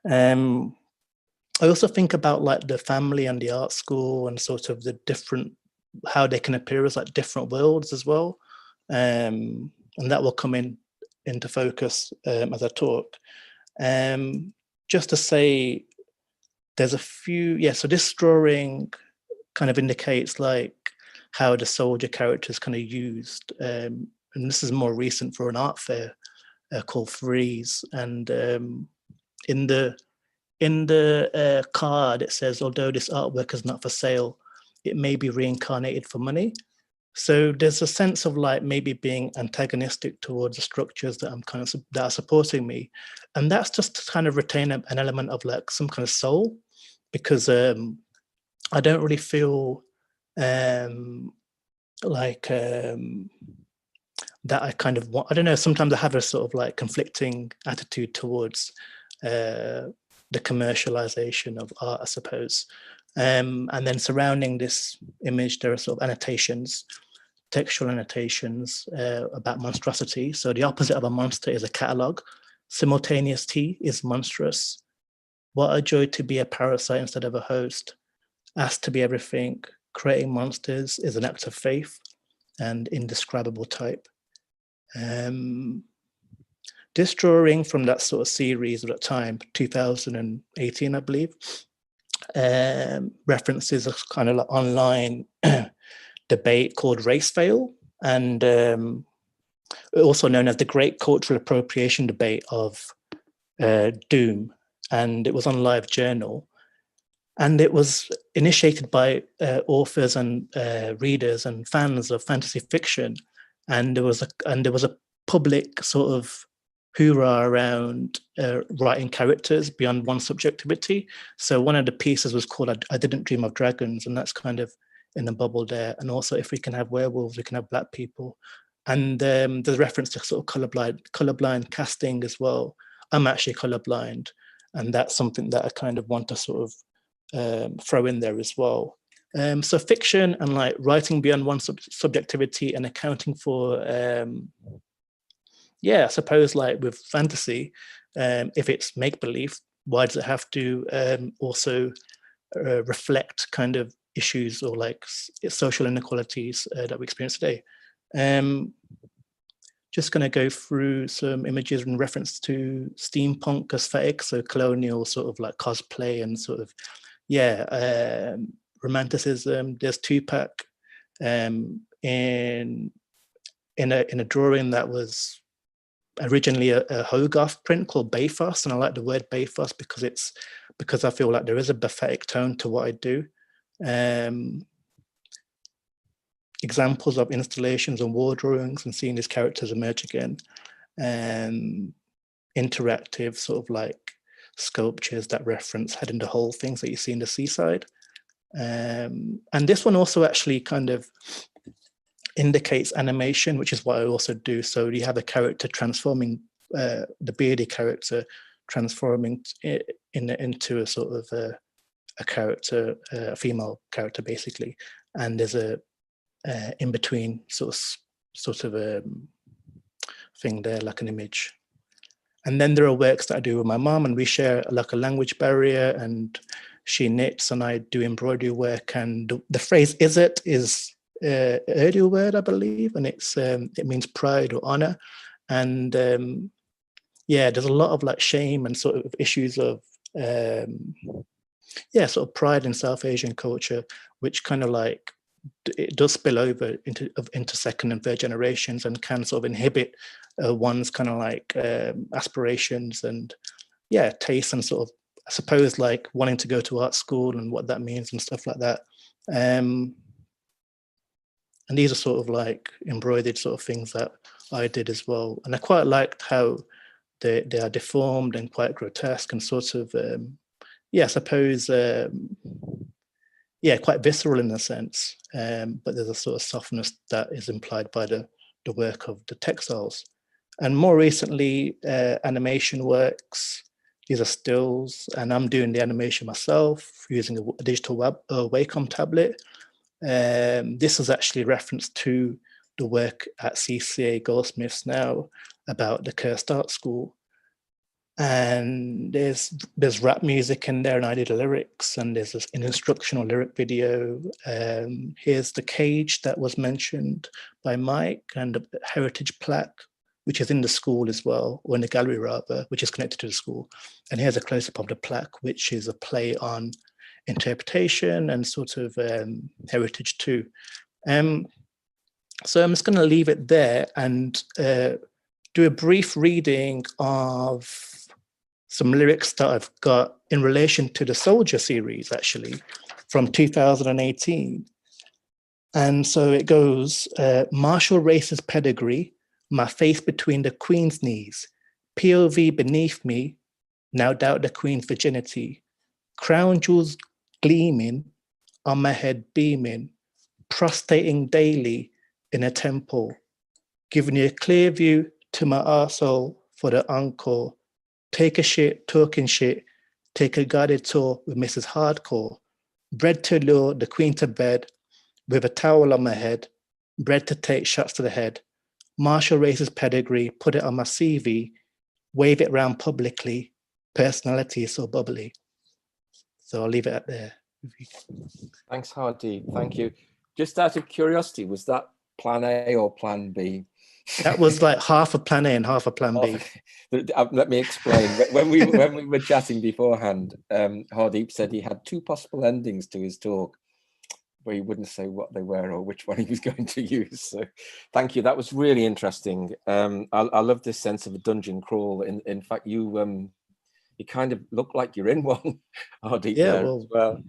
I also think about like the family and the art school and sort of the different, how they can appear as like different worlds as well. And that will come into focus as I talk. Just to say, there's a few, so this drawing kind of indicates like how the soldier character is kind of used. And this is more recent for an art fair called Freeze. And in the card, it says, although this artwork is not for sale, it may be reincarnated for money. So there's a sense of like maybe being antagonistic towards the structures that that are supporting me. And that's just to kind of retain an element of like some kind of soul, because I don't really feel that I kind of want, I don't know, sometimes I have a sort of like conflicting attitude towards the commercialization of art, I suppose. And then surrounding this image, there are sort of annotations, textual annotations about monstrosity. So the opposite of a monster is a catalogue. Simultaneous tea is monstrous. What a joy to be a parasite instead of a host. Asked to be everything. Creating monsters is an act of faith and indescribable type. this drawing from that sort of series at that time, 2018, I believe, references a kind of like online debate called Race Veil, and also known as the Great Cultural Appropriation Debate of Doom. And it was on LiveJournal. And it was initiated by authors and readers and fans of fantasy fiction. And there was a public sort of hoorah around writing characters beyond one subjectivity. So one of the pieces was called I Didn't Dream of Dragons, and that's kind of in the bubble there. And also, if we can have werewolves, we can have Black people. And there's reference to sort of colorblind casting as well. I'm actually colorblind, and that's something that I kind of want to sort of throw in there as well. So fiction and like writing beyond one subjectivity and accounting for, I suppose like with fantasy, if it's make-believe, why does it have to also reflect kind of issues or like social inequalities that we experience today? Just going to go through some images in reference to steampunk aesthetics, so colonial sort of like cosplay and sort of, romanticism. There's Tupac in a drawing that was originally a Hogarth print called Bathos, and I like the word Bathos because I feel like there is a pathetic tone to what I do. Examples of installations and wall drawings and seeing these characters emerge again, and interactive sort of like sculptures that reference head in the hole things that you see in the seaside. And this one also actually kind of indicates animation, which is what I also do. So you have a character transforming, the bearded character transforming into a sort of a character, a female character basically, and there's a in between sort of a thing there, like an image. And then there are works that I do with my mom, and we share like a language barrier, and she knits and I do embroidery work. And the phrase "is it" is an Urdu word, I believe, and it means pride or honor. And there's a lot of like shame and sort of issues of sort of pride in South Asian culture, which kind of like it does spill over into second and third generations and can sort of inhibit one's kind of like aspirations and tastes and sort of, I suppose, like wanting to go to art school and what that means and stuff like that. And these are sort of like embroidered sort of things that I did as well. And I quite liked how they are deformed and quite grotesque and sort of, I suppose, quite visceral in a sense, but there's a sort of softness that is implied by the work of the textiles. And more recently, animation works. These are stills, and I'm doing the animation myself using a digital Wacom tablet. This is actually reference to the work at CCA Goldsmiths now about the Cursed Art School. And there's rap music in there, and I did the lyrics, and there's an instructional lyric video. Here's the cage that was mentioned by Mike, and a heritage plaque, which is in the school as well, or in the gallery rather, which is connected to the school. And here's a close-up of the plaque, which is a play on interpretation and sort of heritage too. So I'm just going to leave it there and do a brief reading of some lyrics that I've got in relation to the Soldier series, actually, from 2018. And so it goes, martial race's pedigree, my face between the Queen's knees, POV beneath me, now doubt the Queen's virginity, crown jewels gleaming, on my head beaming, prostrating daily in a temple, giving you a clear view to my arsehole for the encore. Take a shit, talking shit, take a guided tour with Mrs. Hardcore. Bread to lure the Queen to bed with a towel on my head, bread to take shots to the head. Martial race's pedigree, put it on my CV, wave it round publicly. Personality is so bubbly. So I'll leave it at there. Thanks, Hardeep. Thank you. Just out of curiosity, was that plan A or plan B? That was like half a plan A and half a plan B. Let me explain. When we were chatting beforehand, Hardeep said he had two possible endings to his talk, where he wouldn't say what they were or which one he was going to use. So thank you. That was really interesting. I love this sense of a dungeon crawl. In fact, you kind of look like you're in one, Hardeep, Yeah, there as well.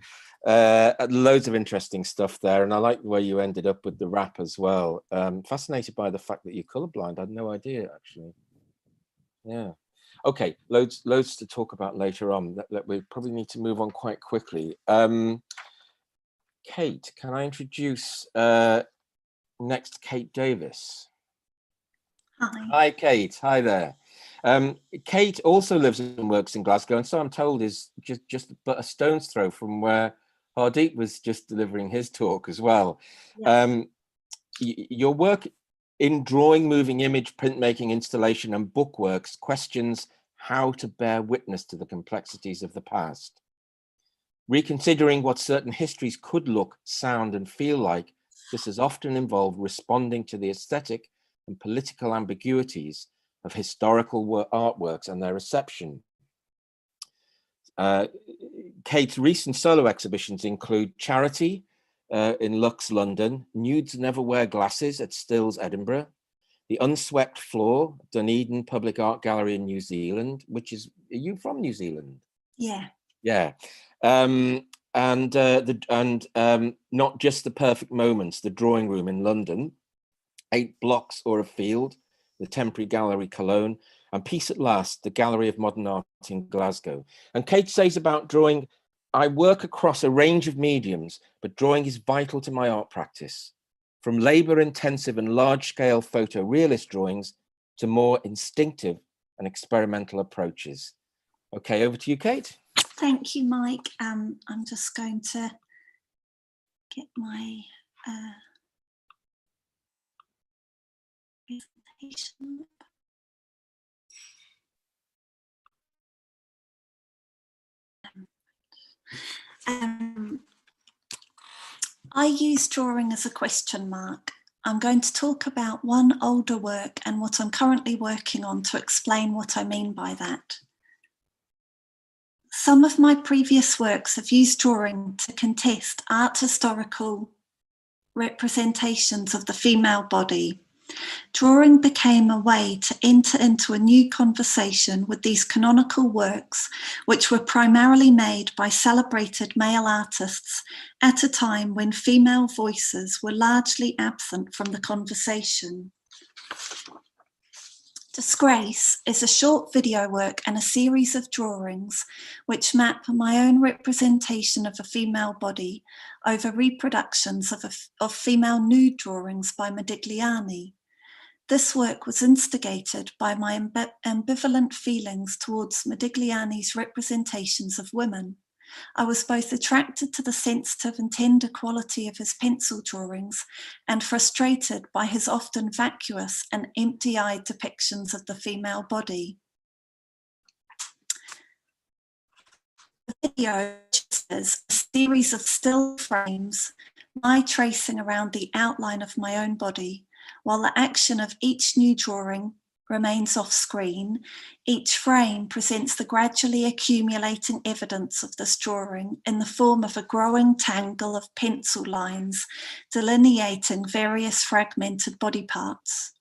Loads of interesting stuff there, and I like the way you ended up with the rap as well. Fascinated by the fact that you're colorblind. I had no idea, actually. Yeah. Okay, loads to talk about later on. We probably need to move on quite quickly. Kate, can I introduce next Kate Davis? Hi. Hi, Kate. Hi there. Kate also lives and works in Glasgow, and so I'm told is just but a stone's throw from where Hardeep was just delivering his talk as well. Yes. Your work in drawing, moving image, printmaking, installation, and bookworks questions how to bear witness to the complexities of the past. Reconsidering what certain histories could look, sound, and feel like, this has often involved responding to the aesthetic and political ambiguities of historical artworks and their reception. Kate's recent solo exhibitions include Charity in Lux, London, Nudes Never Wear Glasses at Stills, Edinburgh, The Unswept Floor, Dunedin Public Art Gallery in New Zealand, which is, are you from New Zealand? Yeah. Yeah. Not Just the Perfect Moments, the Drawing Room in London, 8 Blocks or a Field, the Temporary Gallery Cologne, and Peace at Last, the Gallery of Modern Art in Glasgow. And Kate says about drawing, I work across a range of mediums, but drawing is vital to my art practice. From labor-intensive and large-scale photorealist drawings to more instinctive and experimental approaches. Okay, over to you, Kate. Thank you, Mike. I'm just going to get my presentation. I use drawing as a question mark. I'm going to talk about one older work and what I'm currently working on to explain what I mean by that. Some of my previous works have used drawing to contest art historical representations of the female body. Drawing became a way to enter into a new conversation with these canonical works, which were primarily made by celebrated male artists at a time when female voices were largely absent from the conversation. Disgrace is a short video work and a series of drawings which map my own representation of a female body over reproductions of female nude drawings by Modigliani. This work was instigated by my ambivalent feelings towards Modigliani's representations of women. I was both attracted to the sensitive and tender quality of his pencil drawings and frustrated by his often vacuous and empty-eyed depictions of the female body. The video is a series of still frames, my tracing around the outline of my own body, while the action of each new drawing remains off screen. Each frame presents the gradually accumulating evidence of this drawing in the form of a growing tangle of pencil lines delineating various fragmented body parts.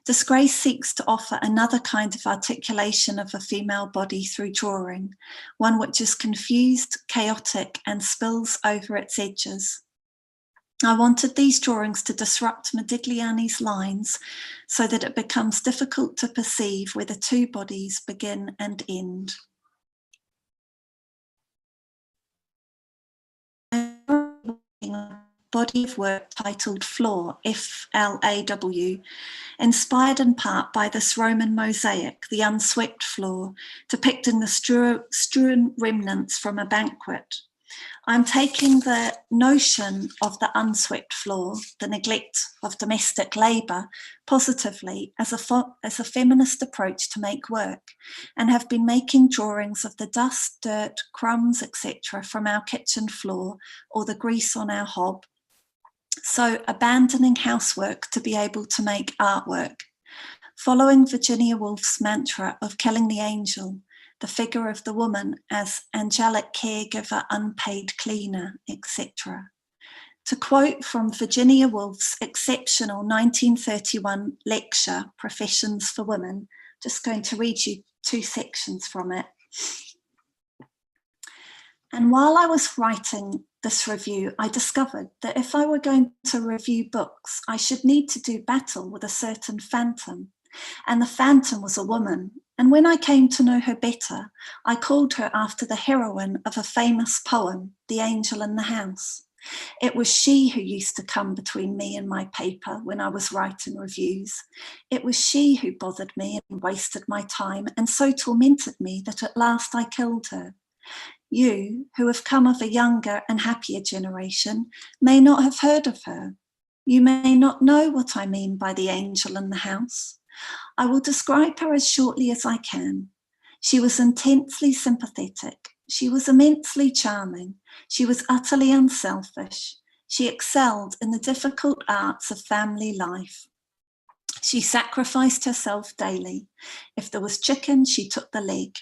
Disgrace seeks to offer another kind of articulation of a female body through drawing, one which is confused, chaotic, and spills over its edges. I wanted these drawings to disrupt Modigliani's lines so that it becomes difficult to perceive where the two bodies begin and end. A body of work titled Floor, F-L-A-W, inspired in part by this Roman mosaic, the unswept floor, depicting the strewn remnants from a banquet. I'm taking the notion of the unswept floor, the neglect of domestic labour, positively as a feminist approach to make work, and have been making drawings of the dust, dirt, crumbs, etc. from our kitchen floor or the grease on our hob. So abandoning housework to be able to make artwork. Following Virginia Woolf's mantra of killing the angel, the figure of the woman as angelic caregiver, unpaid cleaner, etc. To quote from Virginia Woolf's exceptional 1931 lecture, Professions for Women, just going to read you 2 sections from it. And while I was writing this review, I discovered that if I were going to review books, I should need to do battle with a certain phantom. And the phantom was a woman. And when I came to know her better, I called her after the heroine of a famous poem, The Angel in the House. It was she who used to come between me and my paper when I was writing reviews. It was she who bothered me and wasted my time and so tormented me that at last I killed her. You, who have come of a younger and happier generation, may not have heard of her. You may not know what I mean by the angel in the house. I will describe her as shortly as I can. She was intensely sympathetic. She was immensely charming. She was utterly unselfish. She excelled in the difficult arts of family life. She sacrificed herself daily. If there was chicken, she took the leg.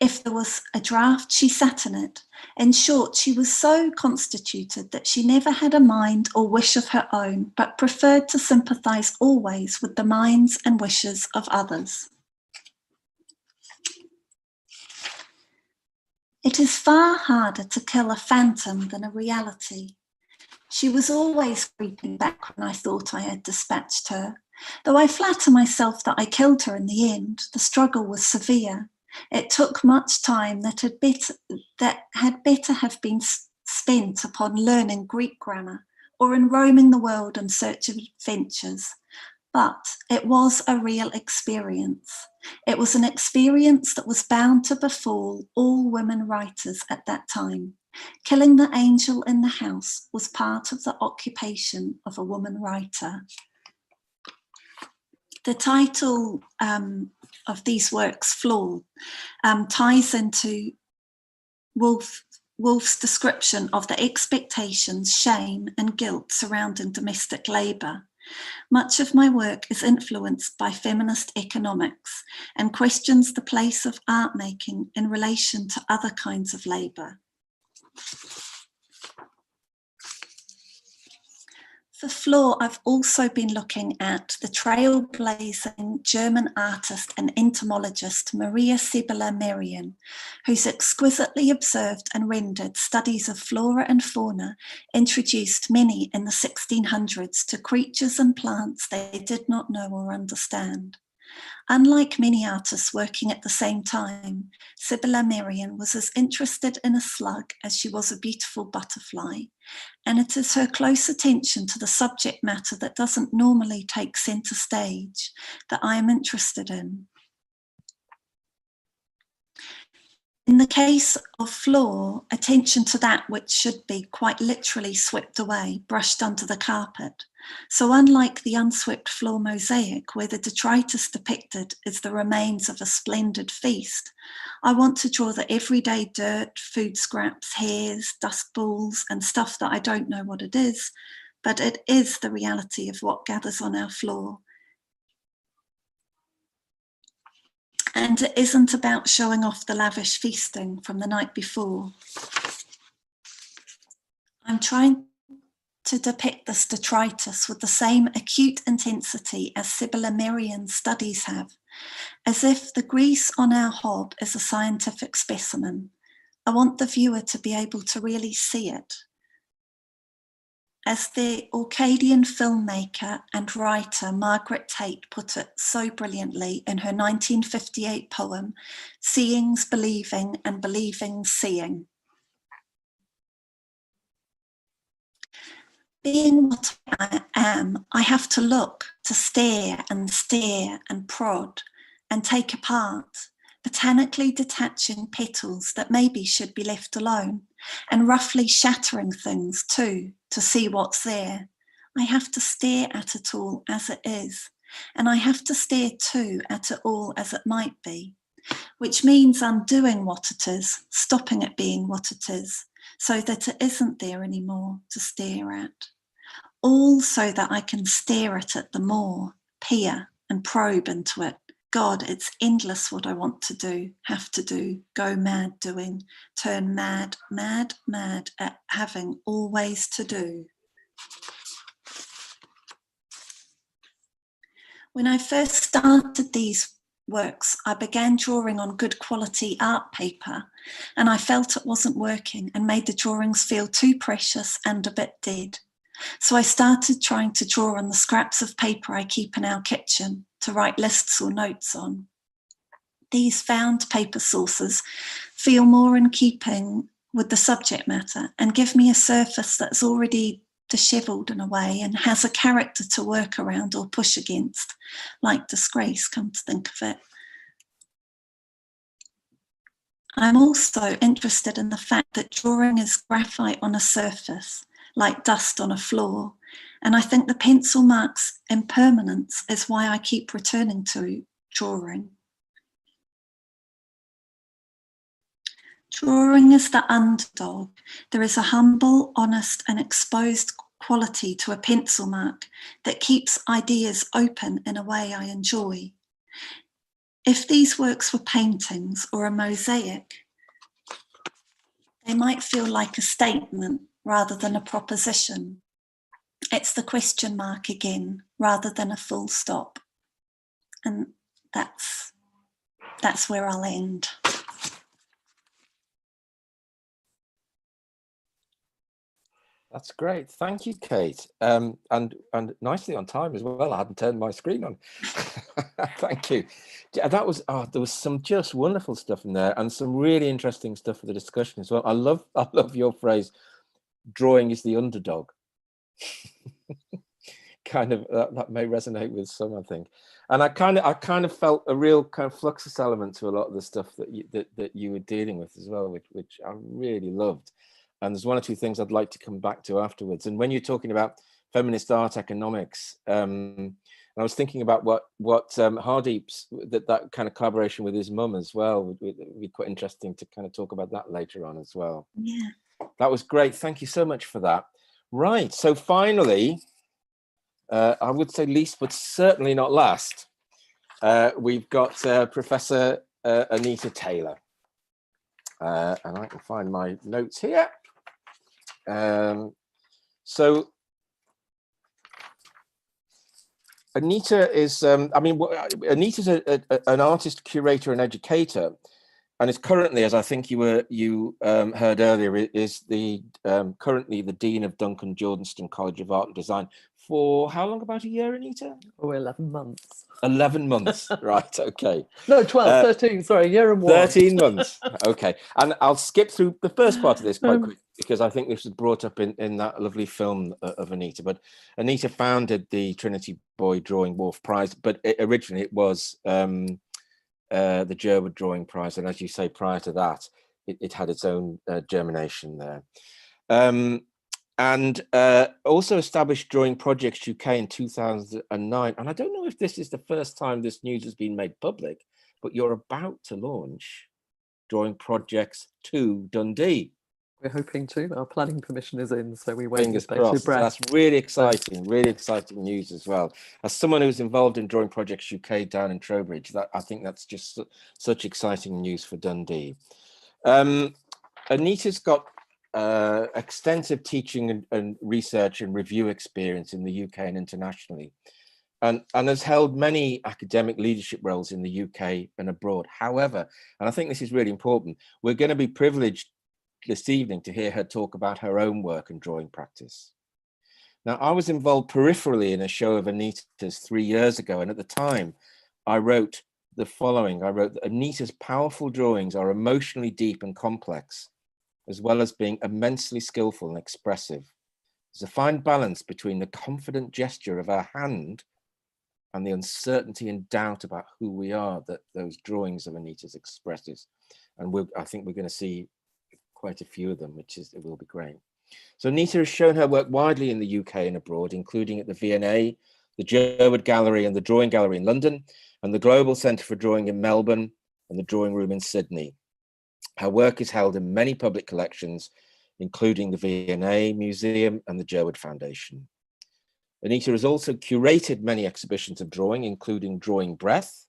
If there was a draft, she sat in it. In short, she was so constituted that she never had a mind or wish of her own, but preferred to sympathise always with the minds and wishes of others. It is far harder to kill a phantom than a reality. She was always creeping back when I thought I had dispatched her. Though I flatter myself that I killed her in the end, the struggle was severe. It took much time that had better have been spent upon learning Greek grammar or in roaming the world in search of adventures. But it was a real experience. It was an experience that was bound to befall all women writers at that time. Killing the angel in the house was part of the occupation of a woman writer. The title of these works, Flawed, ties into Woolf's description of the expectations, shame and guilt surrounding domestic labour. Much of my work is influenced by feminist economics and questions the place of art making in relation to other kinds of labour. For Flaw, I've also been looking at the trailblazing German artist and entomologist Maria Sibylla Merian, whose exquisitely observed and rendered studies of flora and fauna introduced many in the 1600s to creatures and plants they did not know or understand. Unlike many artists working at the same time, Sibylla Merian was as interested in a slug as she was a beautiful butterfly, and it is her close attention to the subject matter that doesn't normally take centre stage that I am interested in. In the case of Flaw, attention to that which should be quite literally swept away, brushed under the carpet. So unlike the unswept floor mosaic, where the detritus depicted is the remains of a splendid feast, I want to draw the everyday dirt, food scraps, hairs, dust balls, and stuff that I don't know what it is, but it is the reality of what gathers on our floor. And it isn't about showing off the lavish feasting from the night before. I'm trying to depict this detritus with the same acute intensity as Sibylla Merian's studies have, as if the grease on our hob is a scientific specimen. I want the viewer to be able to really see it. As the Orcadian filmmaker and writer Margaret Tate put it so brilliantly in her 1958 poem, "Seeing's believing and believing's seeing." Being what I am, I have to look, to stare and prod and take apart, botanically detaching petals that maybe should be left alone, and roughly shattering things too, to see what's there. I have to stare at it all as it is, and I have to stare too at it all as it might be, which means undoing what it is, stopping it being what it is, so that it isn't there anymore to stare at. All so that I can stare at it the more, peer and probe into it. God, it's endless what I want to do, have to do, go mad doing, turn mad, mad, mad at having always to do. When I first started these works, I began drawing on good quality art paper, and I felt it wasn't working and made the drawings feel too precious and a bit dead. So I started trying to draw on the scraps of paper I keep in our kitchen to write lists or notes on. These found paper sources feel more in keeping with the subject matter and give me a surface that's already dishevelled in a way and has a character to work around or push against, like disgrace, come to think of it. I'm also interested in the fact that drawing is graphite on a surface, like dust on a floor, and I think the pencil mark's impermanence is why I keep returning to drawing. Drawing is the underdog. There is a humble, honest, and exposed quality to a pencil mark that keeps ideas open in a way I enjoy. If these works were paintings or a mosaic, they might feel like a statement rather than a proposition. It's the question mark again, rather than a full stop. And that's where I'll end. That's great. Thank you, Kate. And nicely on time as well. I hadn't turned my screen on. Thank you. That was, there was some just wonderful stuff in there and some really interesting stuff for the discussion as well. I love your phrase, drawing is the underdog. Kind of, that may resonate with some, I think. And I kind of felt a real kind of fluxus element to a lot of the stuff that you were dealing with as well, which I really loved. And there's one or two things I'd like to come back to afterwards. And when you're talking about feminist art economics, I was thinking about what Hardeep's, that kind of collaboration with his mum as well would be quite interesting to kind of talk about that later on as well. Yeah. That was great. Thank you so much for that. Right. So finally, I would say least, but certainly not last, we've got Professor Anita Taylor. And I can find my notes here. So Anita is, Anita's an artist, curator, and educator, and is currently, as I think you heard earlier, is currently the Dean of Duncan Jordanstone College of Art and Design for how long? About a year, Anita? Oh, 11 months. 11 months, right, okay. No, 12, 13, sorry, a year and 1. 13 months, okay. And I'll skip through the first part of this quite quickly because I think this was brought up in that lovely film of Anita. But Anita founded the Trinity Buoy Wharf Prize, but originally it was the Jerwood Drawing Prize. And as you say, prior to that, it had its own germination there. And also established Drawing Projects UK in 2009. And I don't know if this is the first time this news has been made public, but you're about to launch Drawing Projects 2 Dundee. We're hoping to. Our planning permission is in, so we wait Fingers with bated crossed. breath. That's really exciting news as well. As someone who's involved in Drawing Projects UK down in Trowbridge, I think that's just such exciting news for Dundee. Anita's got extensive teaching and research and review experience in the UK and internationally, and has held many academic leadership roles in the UK and abroad. However, and I think this is really important, we're going to be privileged this evening to hear her talk about her own work and drawing practice. Now, I was involved peripherally in a show of Anita's 3 years ago, and at the time I wrote the following. I wrote that Anita's powerful drawings are emotionally deep and complex, as well as being immensely skillful and expressive. There's a fine balance between the confident gesture of her hand and the uncertainty and doubt about who we are that those drawings of Anita's expresses. And I think we're going to see quite a few of them, it will be great. So Anita has shown her work widely in the UK and abroad, including at the V&A, the Jerwood Gallery and the Drawing Gallery in London, and the Global Centre for Drawing in Melbourne, and the Drawing Room in Sydney. Her work is held in many public collections, including the V&A Museum and the Jerwood Foundation. Anita has also curated many exhibitions of drawing, including Drawing Breath,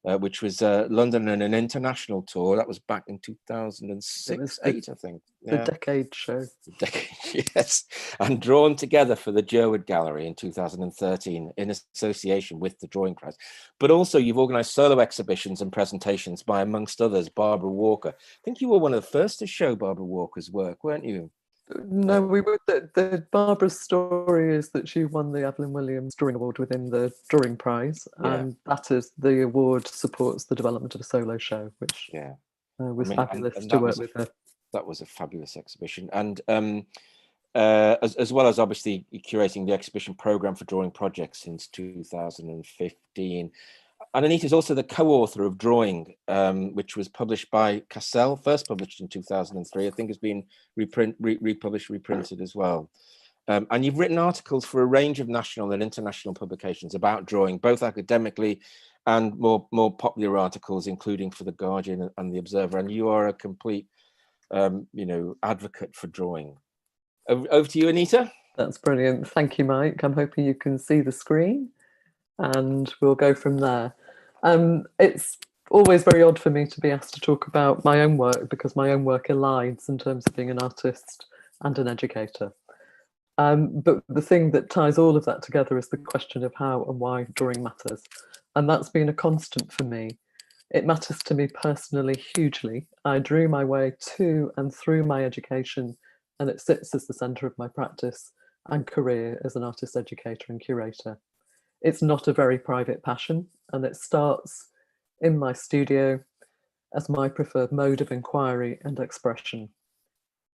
which was London and an international tour. That was back in 2006, 8, I think. The Decade show. Decade, yes. And Drawn Together for the Jerwood Gallery in 2013 in association with the Drawing Prize. But also you've organised solo exhibitions and presentations by, amongst others, Barbara Walker. I think you were one of the first to show Barbara Walker's work, weren't you? No, we were. The Barbara's story is that she won the Evelyn Williams Drawing Award within the Drawing Prize, and that is the award supports the development of a solo show, which was fabulous to work with her. That was a fabulous exhibition, and as well as obviously curating the exhibition program for drawing projects since 2015. And Anita's also the co-author of Drawing, which was published by Cassell, first published in 2003. I think has been republished, reprinted as well. And you've written articles for a range of national and international publications about drawing, both academically and more popular articles, including for The Guardian and The Observer. And you are a complete, advocate for drawing. Over to you, Anita. That's brilliant. Thank you, Mike. I'm hoping you can see the screen, and we'll go from there. It's always very odd for me to be asked to talk about my own work, because my own work aligns in terms of being an artist and an educator. But the thing that ties all of that together is the question of how and why drawing matters. And that's been a constant for me. It matters to me personally hugely. I drew my way to and through my education, and it sits as the centre of my practice and career as an artist educator and curator. It's not a very private passion, and it starts in my studio as my preferred mode of inquiry and expression.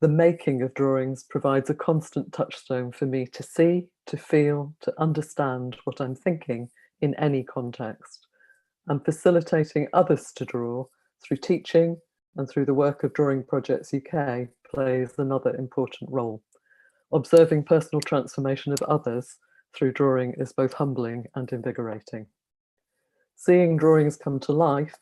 The making of drawings provides a constant touchstone for me to see, to feel, to understand what I'm thinking in any context, and facilitating others to draw through teaching and through the work of Drawing Projects UK plays another important role. Observing personal transformation of others through drawing is both humbling and invigorating. Seeing drawings come to life,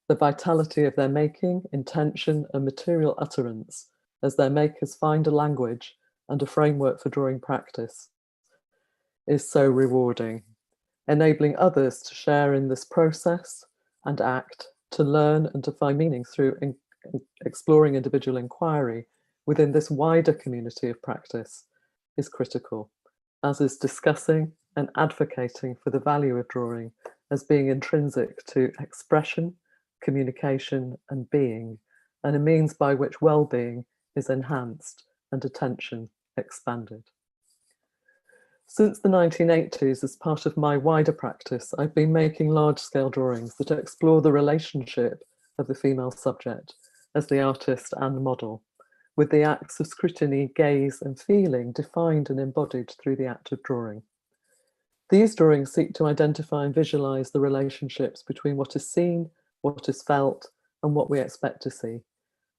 the vitality of their making, intention, and material utterance as their makers find a language and a framework for drawing practice is so rewarding, enabling others to share in this process and act, to learn and to find meaning through exploring individual inquiry within this wider community of practice is critical, as is discussing and advocating for the value of drawing as being intrinsic to expression, communication, and being, and a means by which well-being is enhanced and attention expanded. Since the 1980s, as part of my wider practice, I've been making large-scale drawings that explore the relationship of the female subject as the artist and model, with the acts of scrutiny, gaze, and feeling defined and embodied through the act of drawing. These drawings seek to identify and visualize the relationships between what is seen, what is felt, and what we expect to see,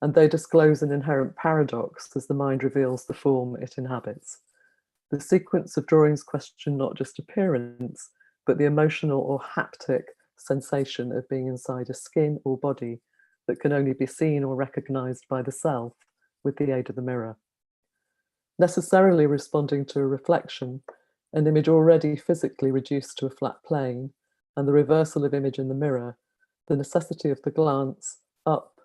and they disclose an inherent paradox as the mind reveals the form it inhabits. The sequence of drawings question not just appearance, but the emotional or haptic sensation of being inside a skin or body that can only be seen or recognized by the self with the aid of the mirror. Necessarily responding to a reflection, an image already physically reduced to a flat plane, and the reversal of image in the mirror, the necessity of the glance up,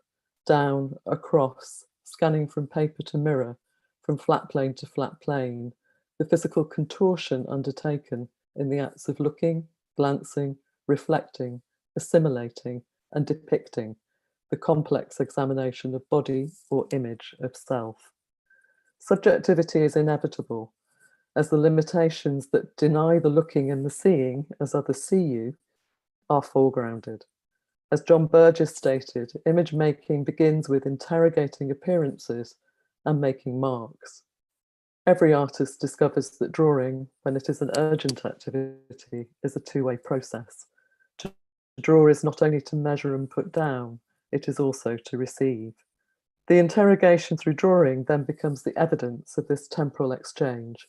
down, across, scanning from paper to mirror, from flat plane to flat plane, the physical contortion undertaken in the acts of looking, glancing, reflecting, assimilating, and depicting, the complex examination of body or image of self. Subjectivity is inevitable, as the limitations that deny the looking and the seeing as others see you are foregrounded. As John Burgess stated, image making begins with interrogating appearances and making marks. Every artist discovers that drawing, when it is an urgent activity, is a two-way process. To draw is not only to measure and put down, it is also to receive. The interrogation through drawing then becomes the evidence of this temporal exchange,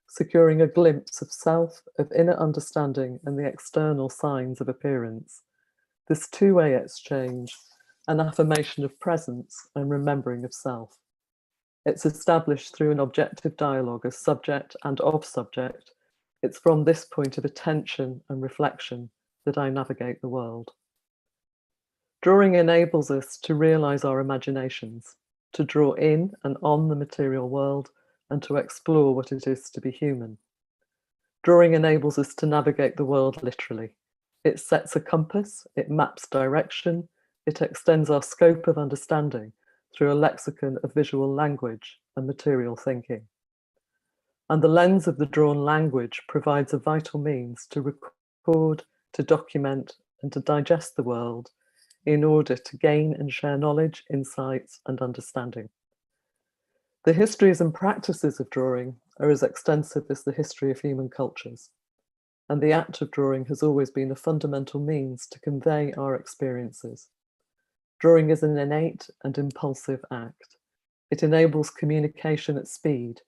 securing a glimpse of self, of inner understanding, and the external signs of appearance. This two-way exchange, an affirmation of presence and remembering of self. It's established through an objective dialogue as subject and of subject. It's from this point of attention and reflection that I navigate the world. Drawing enables us to realise our imaginations, to draw in and on the material world, and to explore what it is to be human. Drawing enables us to navigate the world literally. It sets a compass, it maps direction, it extends our scope of understanding through a lexicon of visual language and material thinking. And the lens of the drawn language provides a vital means to record, to document, and to digest the world in order to gain and share knowledge, insights, and understanding. The histories and practices of drawing are as extensive as the history of human cultures, and the act of drawing has always been a fundamental means to convey our experiences. Drawing is an innate and impulsive act. It enables communication at speed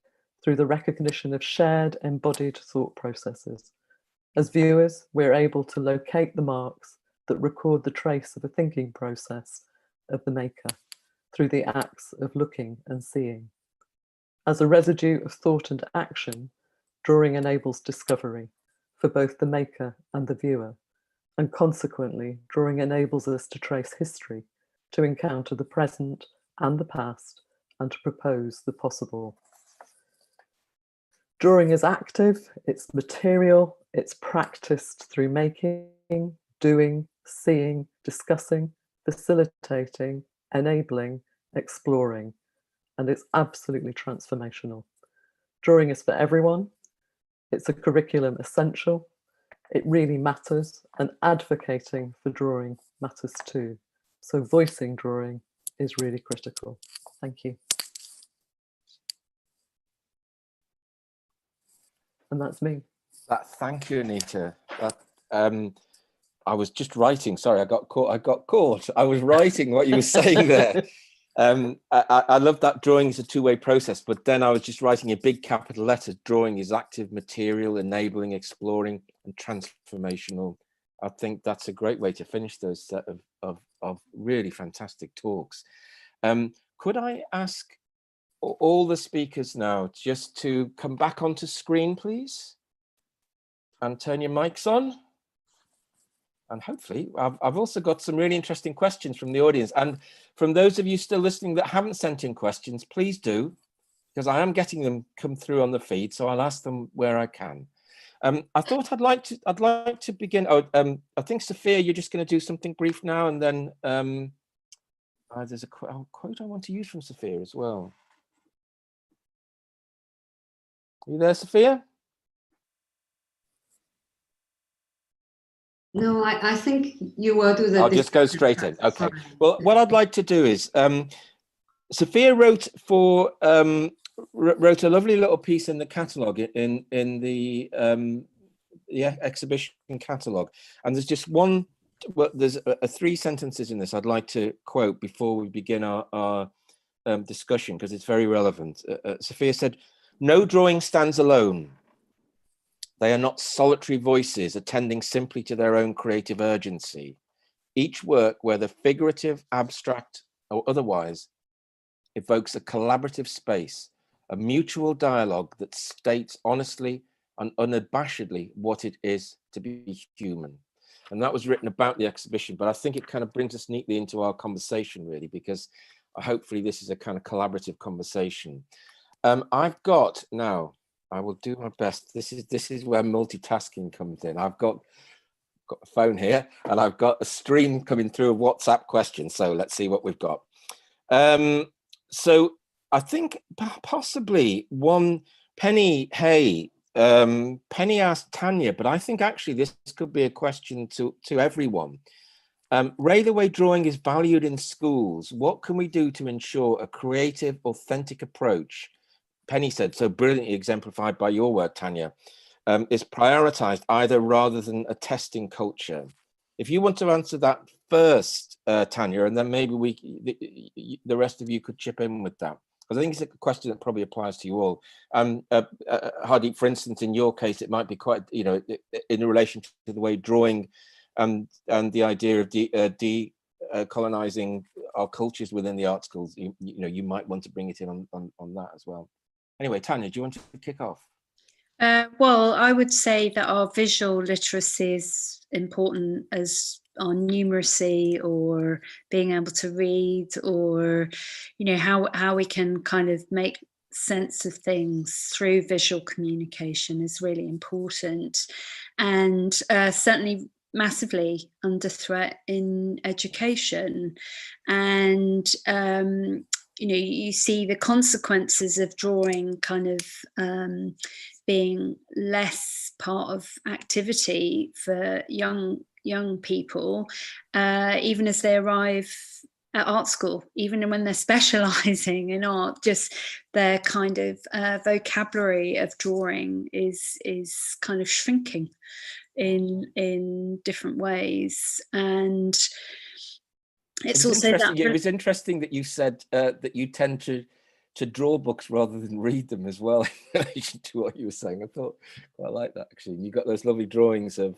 through the recognition of shared embodied thought processes. As viewers, we're able to locate the marks that record the trace of a thinking process of the maker through the acts of looking and seeing. As a residue of thought and action, drawing enables discovery for both the maker and the viewer, and consequently, drawing enables us to trace history, to encounter the present and the past, and to propose the possible. Drawing is active, it's material, it's practiced through making, doing, seeing, discussing, facilitating, enabling, exploring, and it's absolutely transformational. Drawing is for everyone. It's a curriculum essential. It really matters, and advocating for drawing matters too. So voicing drawing is really critical. Thank you. And that's me. Thank you, Anita. I was just writing. Sorry, I got caught. I was writing what you were saying there. I love that drawing is a two-way process, but then I was just writing in big capital letters. Drawing is active, material, enabling, exploring, and transformational. I think that's a great way to finish those set of really fantastic talks. Could I ask all the speakers now just to come back onto screen, please, and turn your mics on? And hopefully, I've also got some really interesting questions from the audience. And from those of you still listening that haven't sent in questions, please do, because I am getting them come through on the feed. So I'll ask them where I can. I thought I'd like to begin. I think Sophia, you're just going to do something brief now, and then there's a quote I want to use from Sophia as well. Are you there, Sophia? No, I think you will do the. I'll just go straight in. Okay. Well, what I'd like to do is, Sophia wrote a lovely little piece in the catalogue in the exhibition catalogue, and there's just one. Well, there's three sentences in this I'd like to quote before we begin our discussion, because it's very relevant. Sophia said, "No drawing stands alone. They are not solitary voices attending simply to their own creative urgency. Each work, whether figurative, abstract, or otherwise, evokes a collaborative space, a mutual dialogue that states honestly and unabashedly what it is to be human." And that was written about the exhibition, but I think it kind of brings us neatly into our conversation, really, because hopefully this is a kind of collaborative conversation. I've got now, I will do my best. This is where multitasking comes in. I've got a phone here, and I've got a stream coming through of WhatsApp questions. So let's see what we've got. So I think possibly one, Penny Hay. Penny asked Tanya, but I think actually this could be a question to everyone. Ray, the way drawing is valued in schools, what can we do to ensure a creative, authentic approach? Penny said, so brilliantly exemplified by your work, Tanya, is prioritized either rather than a testing culture. If you want to answer that first, Tanya, and then maybe the rest of you could chip in with that, because I think it's a question that probably applies to you all. Hardeep, for instance, in your case, it might be quite, in relation to the way drawing and the idea of decolonizing our cultures within the art schools, you know, you might want to bring it in on that as well. Anyway, Tanya, do you want to kick off? Well, I would say that our visual literacy is important as our numeracy, or being able to read, or, you know, how we can kind of make sense of things through visual communication is really important, and certainly massively under threat in education. And you know, you see the consequences of drawing kind of being less part of activity for young people, even as they arrive at art school, even when they're specializing in art. Just their kind of vocabulary of drawing is kind of shrinking in different ways. And it's also that it was interesting that you said that you tend to draw books rather than read them as well, in relation to what you were saying. I thought quite like that, actually. And you got those lovely drawings of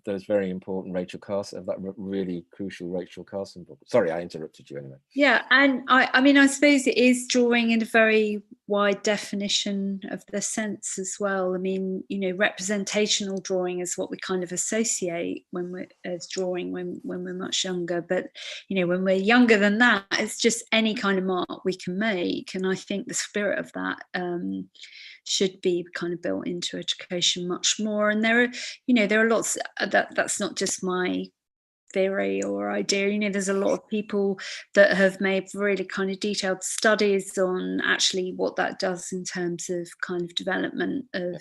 those very important Rachel Carson, of that really crucial Rachel Carson book. Sorry, I interrupted you anyway. Yeah, and I mean, I suppose it is drawing in a very wide definition of the sense as well. I mean, you know, representational drawing is what we kind of associate when we're as drawing when we're much younger. But, you know, when we're younger than that, it's just any kind of art we can make. And I think the spirit of that should be kind of built into education much more. And there are lots that's not just my theory or idea. You know, there's a lot of people that have made really kind of detailed studies on actually what that does in terms of kind of development of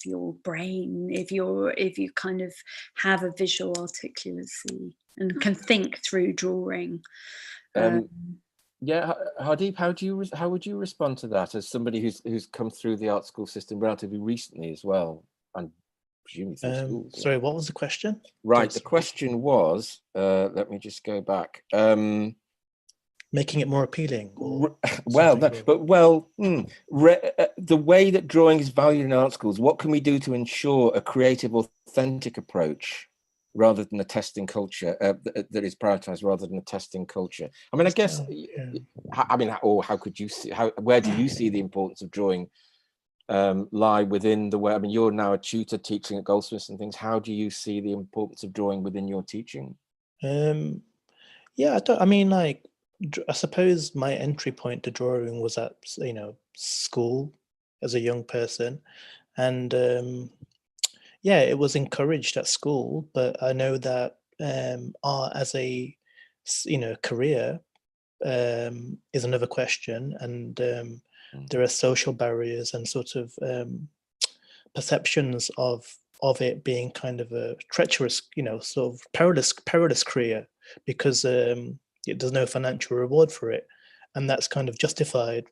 your brain, if you kind of have a visual articulacy and can think through drawing. Yeah, Hardeep, how would you respond to that as somebody who's come through the art school system relatively recently as well, and presumably through schools? Sorry, what was the question? Right, the question was, let me just go back. Making it more appealing. The way that drawing is valued in art schools, what can we do to ensure a creative, authentic approach rather than a testing culture that is prioritized rather than a testing culture? I mean, I guess, I mean, or how could you see, where do you see the importance of drawing lie within the way? I mean, you're now a tutor teaching at Goldsmiths and things. How do you see the importance of drawing within your teaching? I suppose my entry point to drawing was at, you know, school as a young person, and it was encouraged at school. But I know that art as a, you know, career is another question, and there are social barriers and sort of perceptions of it being kind of a treacherous, you know, sort of perilous career, because there's no financial reward for it, and that's kind of justified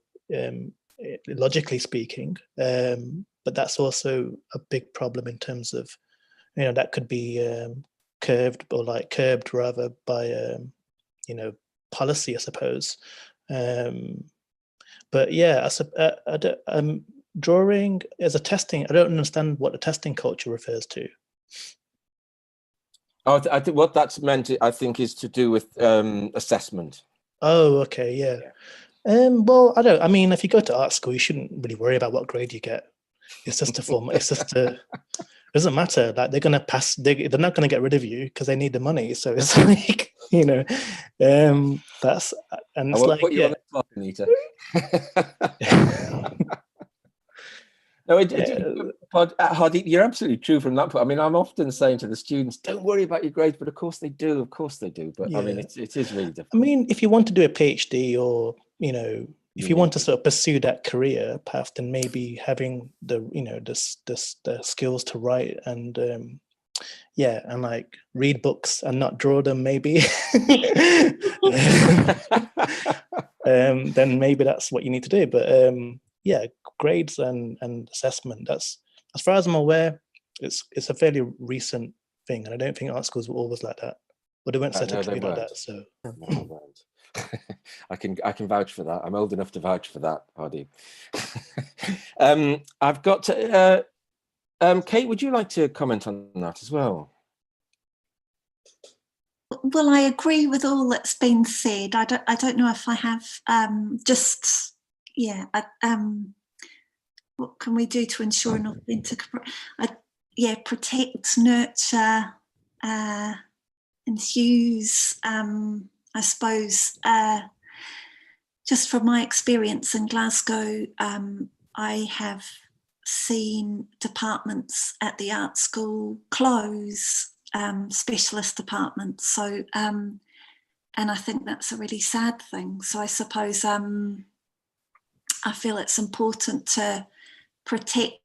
logically speaking. But that's also a big problem in terms of, you know, that could be curbed rather by you know, policy, I suppose. But yeah, drawing as a testing, I don't understand what the testing culture refers to. Oh, I think what that's meant, I think, is to do with assessment. Oh, okay, yeah. Well, I mean, if you go to art school, you shouldn't really worry about what grade you get. It's just a form. It's just it doesn't matter. Like, they're gonna pass. They're not gonna get rid of you because they need the money. So it's like, you know, that's, and it's like, put you on the spot, Anita. No, Hardeep, you're absolutely true from that point. I mean, I'm often saying to the students, don't worry about your grades, but of course they do. Of course they do. But I mean, it is really difficult. I mean, if you want to do a PhD, or, you know, if you want to sort of pursue that career path, then maybe having the, you know, the skills to write and and like read books and not draw them, maybe. Then maybe that's what you need to do. But grades and assessment, that's, as far as I'm aware, it's a fairly recent thing, and I don't think art schools were always like that, but they weren't set up to be like that. So I can vouch for that. I'm old enough to vouch for that, Hardeep. I've got to, Kate, would you like to comment on that as well? Well, I agree with all that's been said. I don't know if I have what can we do to ensure an authentic? Protect, nurture, enthuse. I suppose just from my experience in Glasgow, I have seen departments at the art school close, specialist departments. So, and I think that's a really sad thing. So I suppose I feel it's important to protect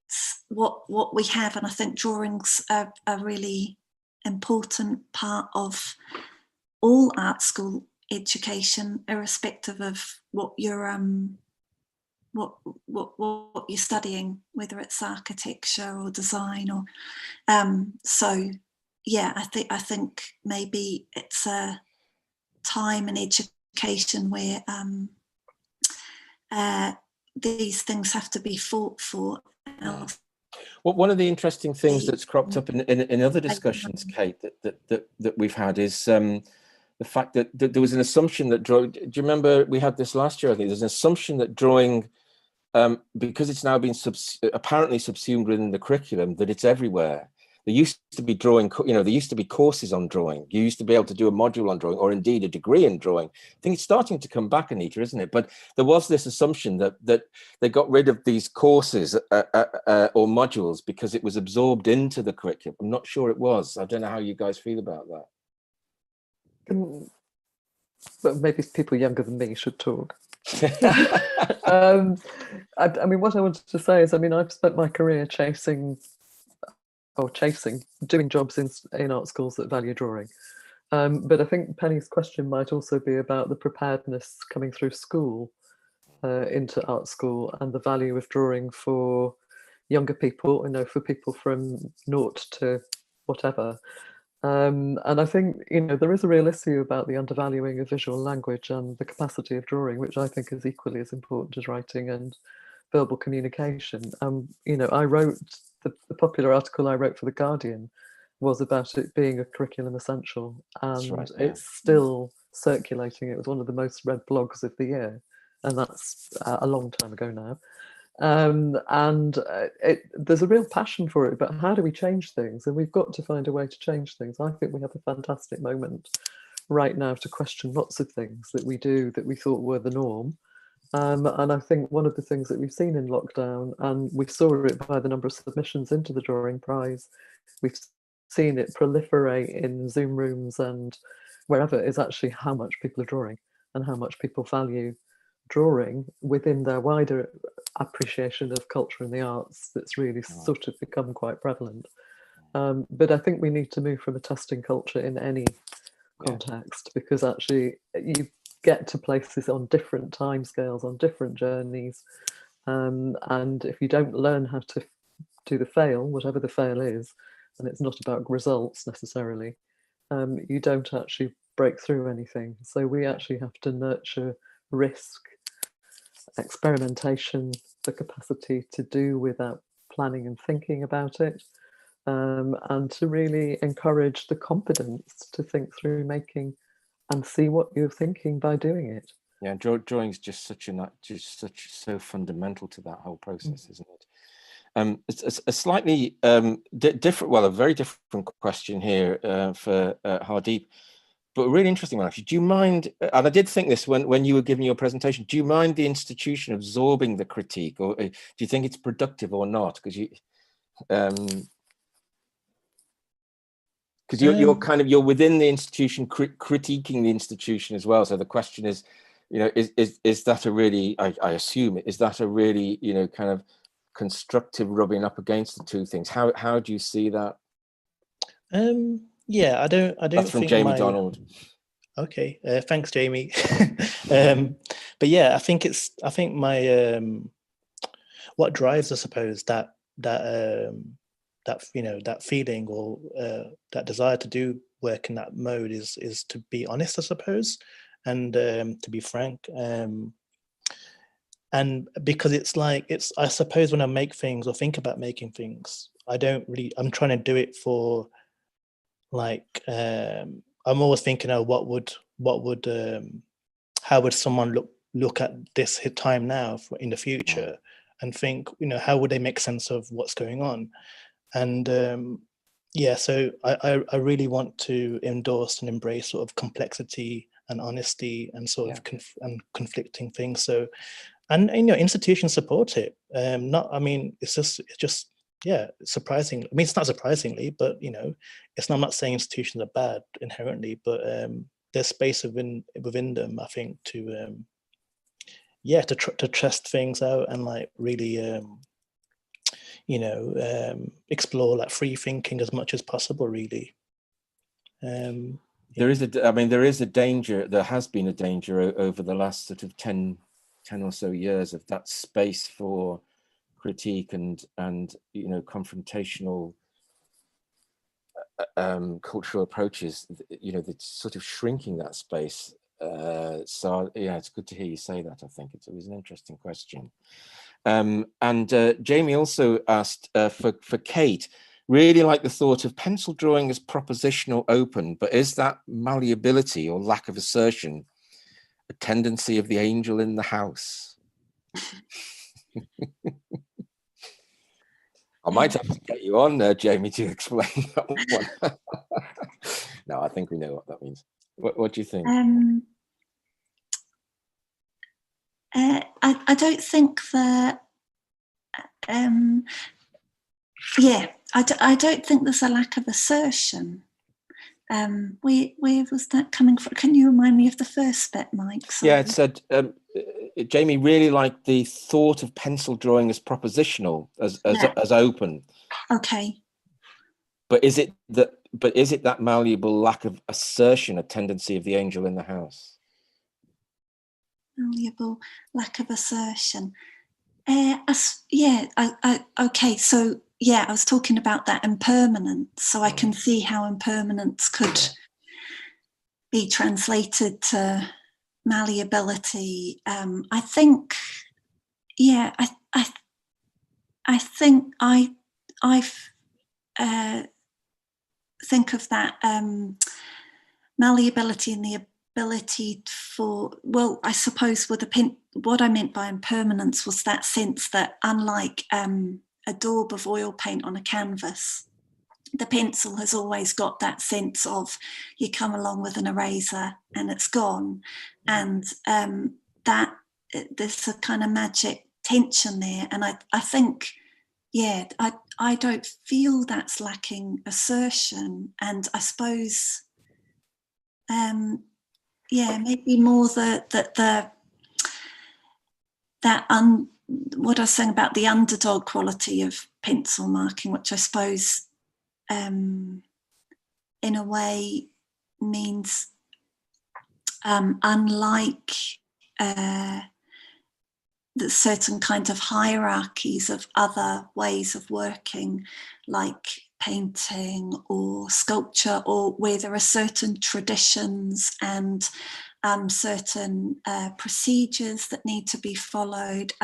what we have, and I think drawings are a really important part of all art school education, irrespective of what you're what you're studying, whether it's architecture or design or so. Yeah, I think maybe it's a time in education where these things have to be fought for. Well, one of the interesting things that's cropped up in other discussions, Kate, that we've had is the fact that there was an assumption that drawing. Do you remember we had this last year? I think there's an assumption that drawing, because it's now been apparently subsumed within the curriculum, that it's everywhere. There used to be drawing, there used to be courses on drawing. You used to be able to do a module on drawing, or indeed a degree in drawing. I think it's starting to come back, Anita, isn't it? But there was this assumption that they got rid of these courses or modules because it was absorbed into the curriculum. I'm not sure it was. I don't know how you guys feel about that. But maybe people younger than me should talk. I mean, what I wanted to say is, I mean, I've spent my career doing jobs in art schools that value drawing. But I think Penny's question might also be about the preparedness coming through school into art school, and the value of drawing for younger people, for people from naught to whatever. And I think, there is a real issue about the undervaluing of visual language and the capacity of drawing, which I think is equally as important as writing and verbal communication. I wrote the popular article I wrote for The Guardian was about it being a curriculum essential, and right, yeah. It's still circulating. It was one of the most read blogs of the year, and that's a long time ago now. There's a real passion for it, but how do we change things? And we've got to find a way to change things. I think we have a fantastic moment right now to question lots of things that we do that we thought were the norm. And I think one of the things that we've seen in lockdown, and we saw it by the number of submissions into the Drawing Prize, we've seen it proliferate in Zoom rooms and wherever, is actually how much people are drawing and how much people value drawing within their wider appreciation of culture and the arts that's really sort of become quite prevalent. But I think we need to move from a testing culture in any context, because actually you get to places on different timescales, on different journeys, and if you don't learn how to do the fail, whatever the fail is, and it's not about results necessarily, you don't actually break through anything. So we actually have to nurture risk, experimentation, the capacity to do without planning and thinking about it, and to really encourage the confidence to think through making and see what you're thinking by doing it. Yeah, drawing is just so fundamental to that whole process, isn't it? It's a slightly different, a very different question here for Hardeep, but a really interesting one actually. Do you mind, and I did think this when you were giving your presentation, do you mind the institution absorbing the critique, or do you think it's productive or not? Because you're within the institution, critiquing the institution as well. So the question is, is that a really, I assume, is that a really, kind of constructive rubbing up against the two things? How do you see that? I don't. That's from Jamie Donald. Okay, thanks, Jamie. But yeah, I think my what drives, I suppose, that feeling or that desire to do work in that mode is to be honest, I suppose, and to be frank, and because I suppose when I make things or think about making things, I'm trying to do it for I'm always thinking, oh, how would someone look at this time now in the future, and think, how would they make sense of what's going on? And so I really want to endorse and embrace sort of complexity and honesty and sort of conflicting things. So, and institutions support it. It's just surprising. I mean, it's not surprisingly, but it's not. I'm not saying institutions are bad inherently, but there's space within them, I think, to test things out and like really explore like free thinking as much as possible, really. There is a danger. There has been a danger over the last sort of 10 or so years of that space for critique and confrontational cultural approaches, that's sort of shrinking that space. So it's good to hear you say that. I think it was an interesting question. And Jamie also asked for Kate, really like the thought of pencil drawing as propositional open, but is that malleability or lack of assertion a tendency of the angel in the house? I might have to get you on there, Jamie, to explain that one. No, I think we know what that means. What do you think? I don't think that. I don't think there's a lack of assertion. Where was that coming from? Can you remind me of the first bit, Mike? Sorry. Yeah, it said Jamie really liked the thought of pencil drawing as propositional, as open. Okay. But is it that malleable lack of assertion a tendency of the angel in the house? Malleable lack of assertion. Okay. So I was talking about that impermanence. So I can see how impermanence could be translated to malleability. I think think of that malleability and the ability for, I suppose what I meant by impermanence was that sense that unlike a daub of oil paint on a canvas, the pencil has always got that sense of you come along with an eraser and it's gone, and that there's a kind of magic tension there. And I think I don't feel that's lacking assertion, and I suppose maybe more what I was saying about the underdog quality of pencil marking, which I suppose in a way means unlike the certain kind of hierarchies of other ways of working, like painting or sculpture, or where there are certain traditions and certain procedures that need to be followed.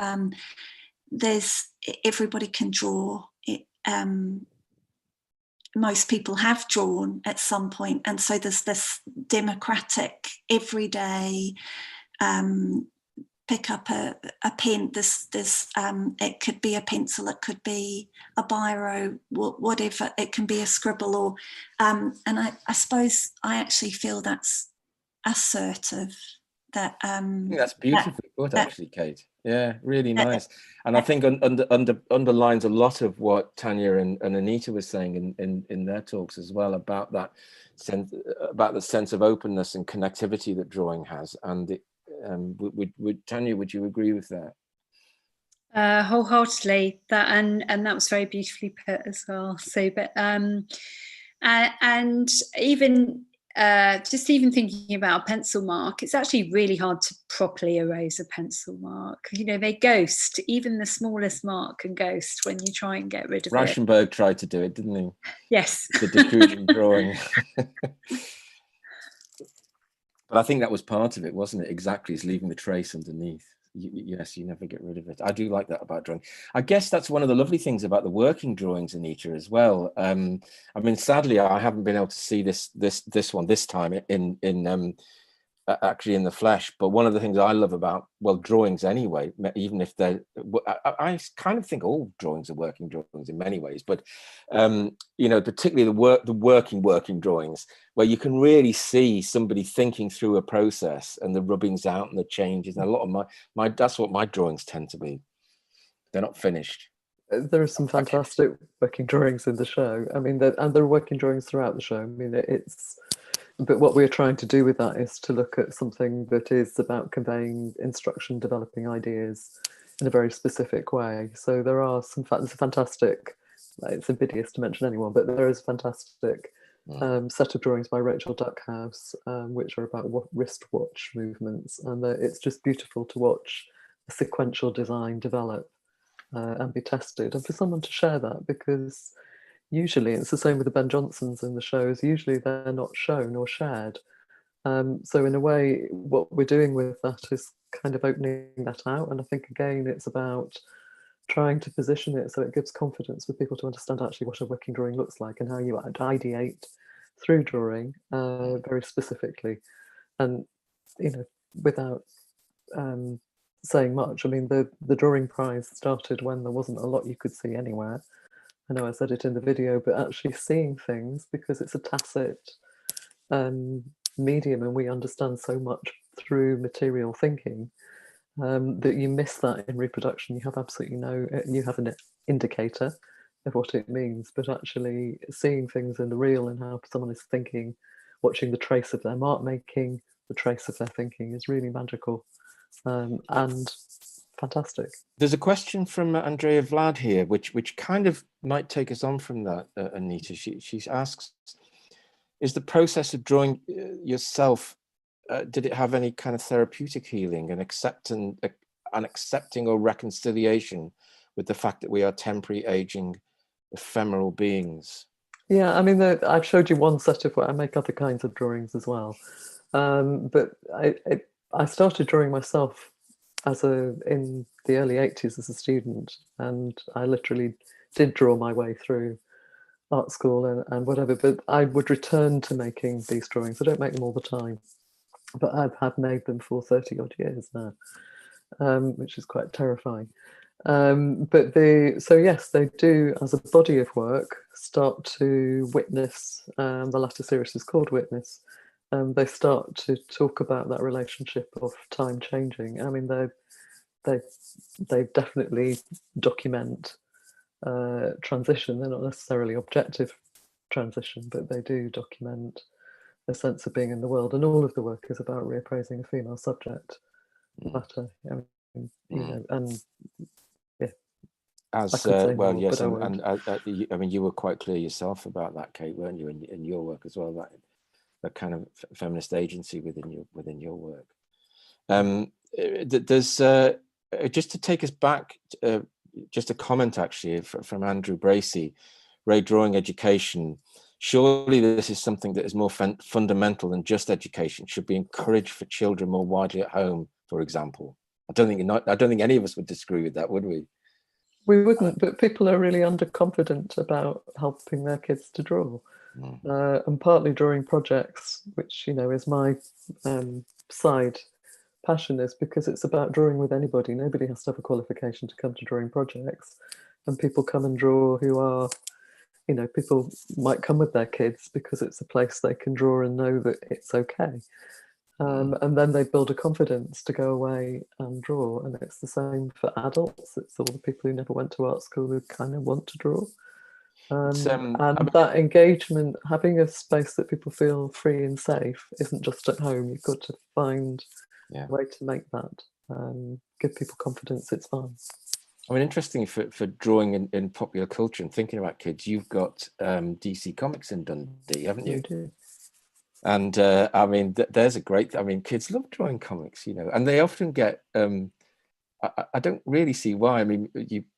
Everybody can draw. Most people have drawn at some point, and so there's this democratic, everyday pick up a pen. It could be a pencil, it could be a biro, whatever. It can be a scribble, or and I suppose I actually feel that's assertive. I think that's beautifully put, actually, Kate. Yeah, really nice. And I think underlines a lot of what Tanya and Anita were saying in their talks as well, about that sense, about the sense of openness and connectivity that drawing has. And Tanya, would you agree with that? Wholeheartedly. That and that was very beautifully put as well. So, but and even just even thinking about a pencil mark, it's actually really hard to properly erase a pencil mark. They ghost. Even the smallest mark can ghost when you try and get rid of it. Reichenberg tried to do it, didn't he? Yes. The diffusion drawing. But I think that was part of it, wasn't it? Exactly, is leaving the trace underneath. yes, you never get rid of it. I do like that about drawing. I guess that's one of the lovely things about the working drawings, Anita, as well. I mean, sadly, I haven't been able to see this one this time in actually in the flesh. But one of the things I love about, well, drawings anyway, even if they're, I kind of think all drawings are working drawings in many ways, but you know, particularly the working drawings, where you can really see somebody thinking through a process and the rubbings out and the changes. And a lot of my that's what my drawings tend to be. They're not finished. There are some fantastic working drawings in the show. I mean, and there are working drawings throughout the show. I mean, but what we're trying to do with that is to look at something that is about conveying instruction, developing ideas in a very specific way. So there are there's a fantastic, it's invidious to mention anyone, but there is a fantastic set of drawings by Rachel Duckhouse, which are about wristwatch movements. And it's just beautiful to watch a sequential design develop and be tested. And for someone to share that, because usually it's the same with the Ben Johnsons in the shows, usually they're not shown or shared. So in a way, what we're doing with that is kind of opening that out. And I think, again, it's about trying to position it so it gives confidence for people to understand actually what a working drawing looks like and how you ideate through drawing very specifically. And, you know, without saying much, I mean, the drawing prize started when there wasn't a lot you could see anywhere. I know I said it in the video, but actually seeing things, because it's a tacit medium and we understand so much through material thinking, that you miss that in reproduction. You have absolutely you have an indicator of what it means, but actually seeing things in the real and how someone is thinking, watching the trace of their mark making, the trace of their thinking is really magical and fantastic. There's a question from Andrea Vlad here, which kind of might take us on from that, Anita. She asks, is the process of drawing yourself, did it have any kind of therapeutic healing and accepting or reconciliation with the fact that we are temporary, aging, ephemeral beings? Yeah, I mean, I've showed you one set of I make other kinds of drawings as well. But I started drawing myself in the early 80s as a student, and I literally did draw my way through art school and whatever, but I would return to making these drawings. I don't make them all the time, but I've made them for 30 odd years now, which is quite terrifying. So yes, they do, as a body of work, start to witness, the latter series is called Witness, they start to talk about that relationship of time changing. I mean, they definitely document transition. They're not necessarily objective transition, but they do document a sense of being in the world. And all of the work is about reappraising a female subject matter. I mean, you know, and yeah. As well, more, yes, and I mean, you were quite clear yourself about that, Kate, weren't you, in your work as well? That kind of feminist agency within your work. There's just to take us back, just a comment actually from Andrew Bracey, Ray Drawing Education. Surely this is something that is more fundamental than just education. Should be encouraged for children more widely at home, for example. I don't think any of us would disagree with that, would we? We wouldn't, but people are really underconfident about helping their kids to draw. And partly drawing projects, which, you know, is my side passion, is because it's about drawing with anybody. Nobody has to have a qualification to come to drawing projects, and people come and draw who are, you know, people might come with their kids because it's a place they can draw and know that it's okay. And then they build a confidence to go away and draw. And it's the same for adults. It's all the people who never went to art school who kind of want to draw. That engagement, having a space that people feel free and safe, isn't just at home. You've got to find a way to make that, give people confidence it's fine. I mean, interesting for drawing in popular culture and thinking about kids, you've got DC Comics in Dundee, haven't you? You do. And I mean, there's a great, I mean, kids love drawing comics, you know, and they often get, I don't really see why. I mean,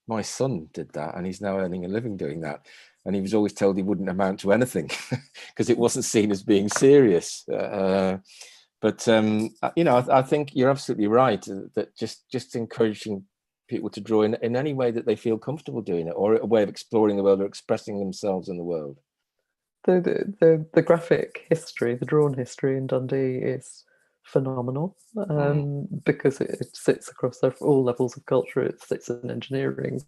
my son did that and he's now earning a living doing that. And he was always told he wouldn't amount to anything because it wasn't seen as being serious. But you know, I think you're absolutely right that just encouraging people to draw in any way that they feel comfortable doing it, or a way of exploring the world or expressing themselves in the world. The graphic history, the drawn history in Dundee is phenomenal, because it sits across all levels of culture. It sits in engineering,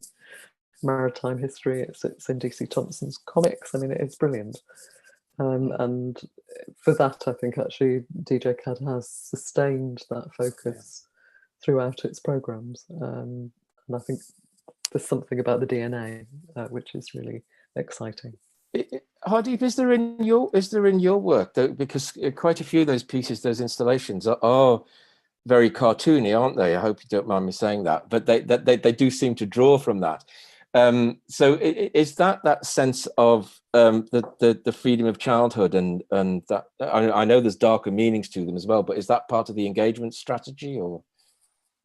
maritime history, it sits in DC Thompson's comics. I mean, it's brilliant. And for that, I think actually DJ CAD has sustained that focus throughout its programs. And I think there's something about the DNA which is really exciting. Hardeep, is there in your work, though, because quite a few of those pieces, those installations are very cartoony, aren't they? I hope you don't mind me saying that, but they do seem to draw from that. So is that sense of the freedom of childhood and that, I know there's darker meanings to them as well, but is that part of the engagement strategy, or?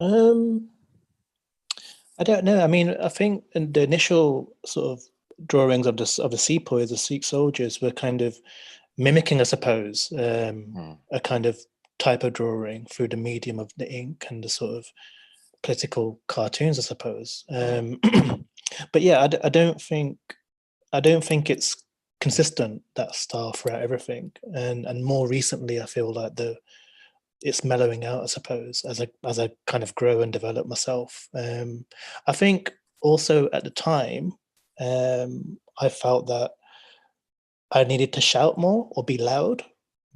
I don't know. I mean, I think in the initial sort of drawings of the sepoys, the Sikh soldiers, were kind of mimicking, I suppose, a kind of type of drawing through the medium of the ink and the sort of political cartoons, I suppose. But yeah, I don't think it's consistent, that style, throughout everything. And more recently, I feel like it's mellowing out, I suppose, as I kind of grow and develop myself. I think also at the time, I felt that I needed to shout more or be loud.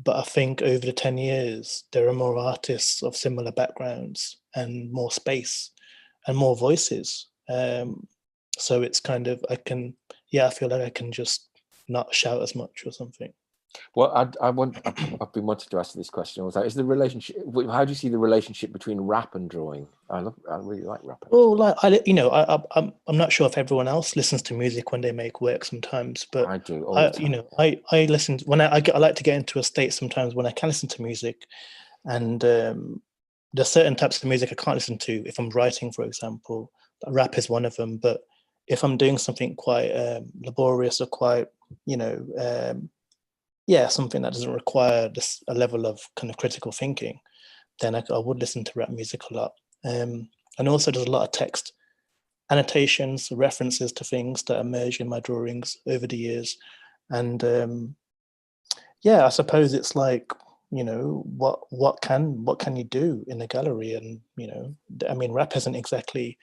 But I think over the 10 years, there are more artists of similar backgrounds and more space and more voices. So it's kind of, I feel like I can just not shout as much or something. Well, I've been wanting to ask this question. Is the relationship? How do you see the relationship between rap and drawing? I really like rap. Well, like I'm not sure if everyone else listens to music when they make work sometimes, but I do. All the time. I listen when I like to get into a state sometimes when I can listen to music, and there's certain types of music I can't listen to if I'm writing, for example. Rap is one of them, but if I'm doing something quite laborious or quite, something that doesn't require a level of kind of critical thinking, then I would listen to rap music a lot. And also there's a lot of text annotations, references to things that emerge in my drawings over the years. And I suppose it's like, what can you do in a gallery? And, I mean, rap isn't exactly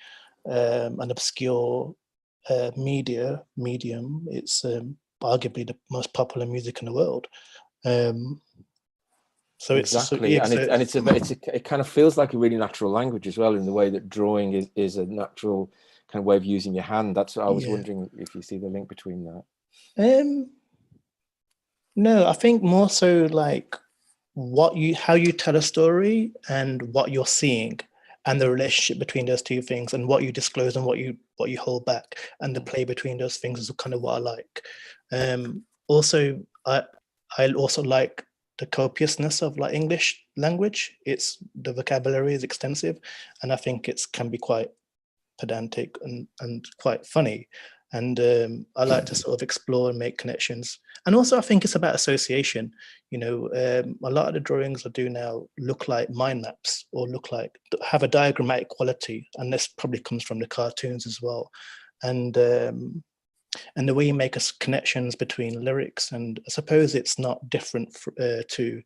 an obscure medium. It's arguably the most popular music in the world. So exactly, it kind of feels like a really natural language as well, in the way that drawing is a natural kind of way of using your hand. That's what I was wondering, if you see the link between that. No, I think more so like how you tell a story and what you're seeing, and the relationship between those two things, and what you disclose and what you hold back, and the play between those things is kind of what I like. Also, I also like the copiousness of like English language. The vocabulary is extensive, and I think it can be quite pedantic and quite funny. And I like to sort of explore and make connections. And also I think it's about association. A lot of the drawings I do now look like mind maps, or have a diagrammatic quality, and this probably comes from the cartoons as well. And the way you make connections between lyrics, and I suppose it's not different to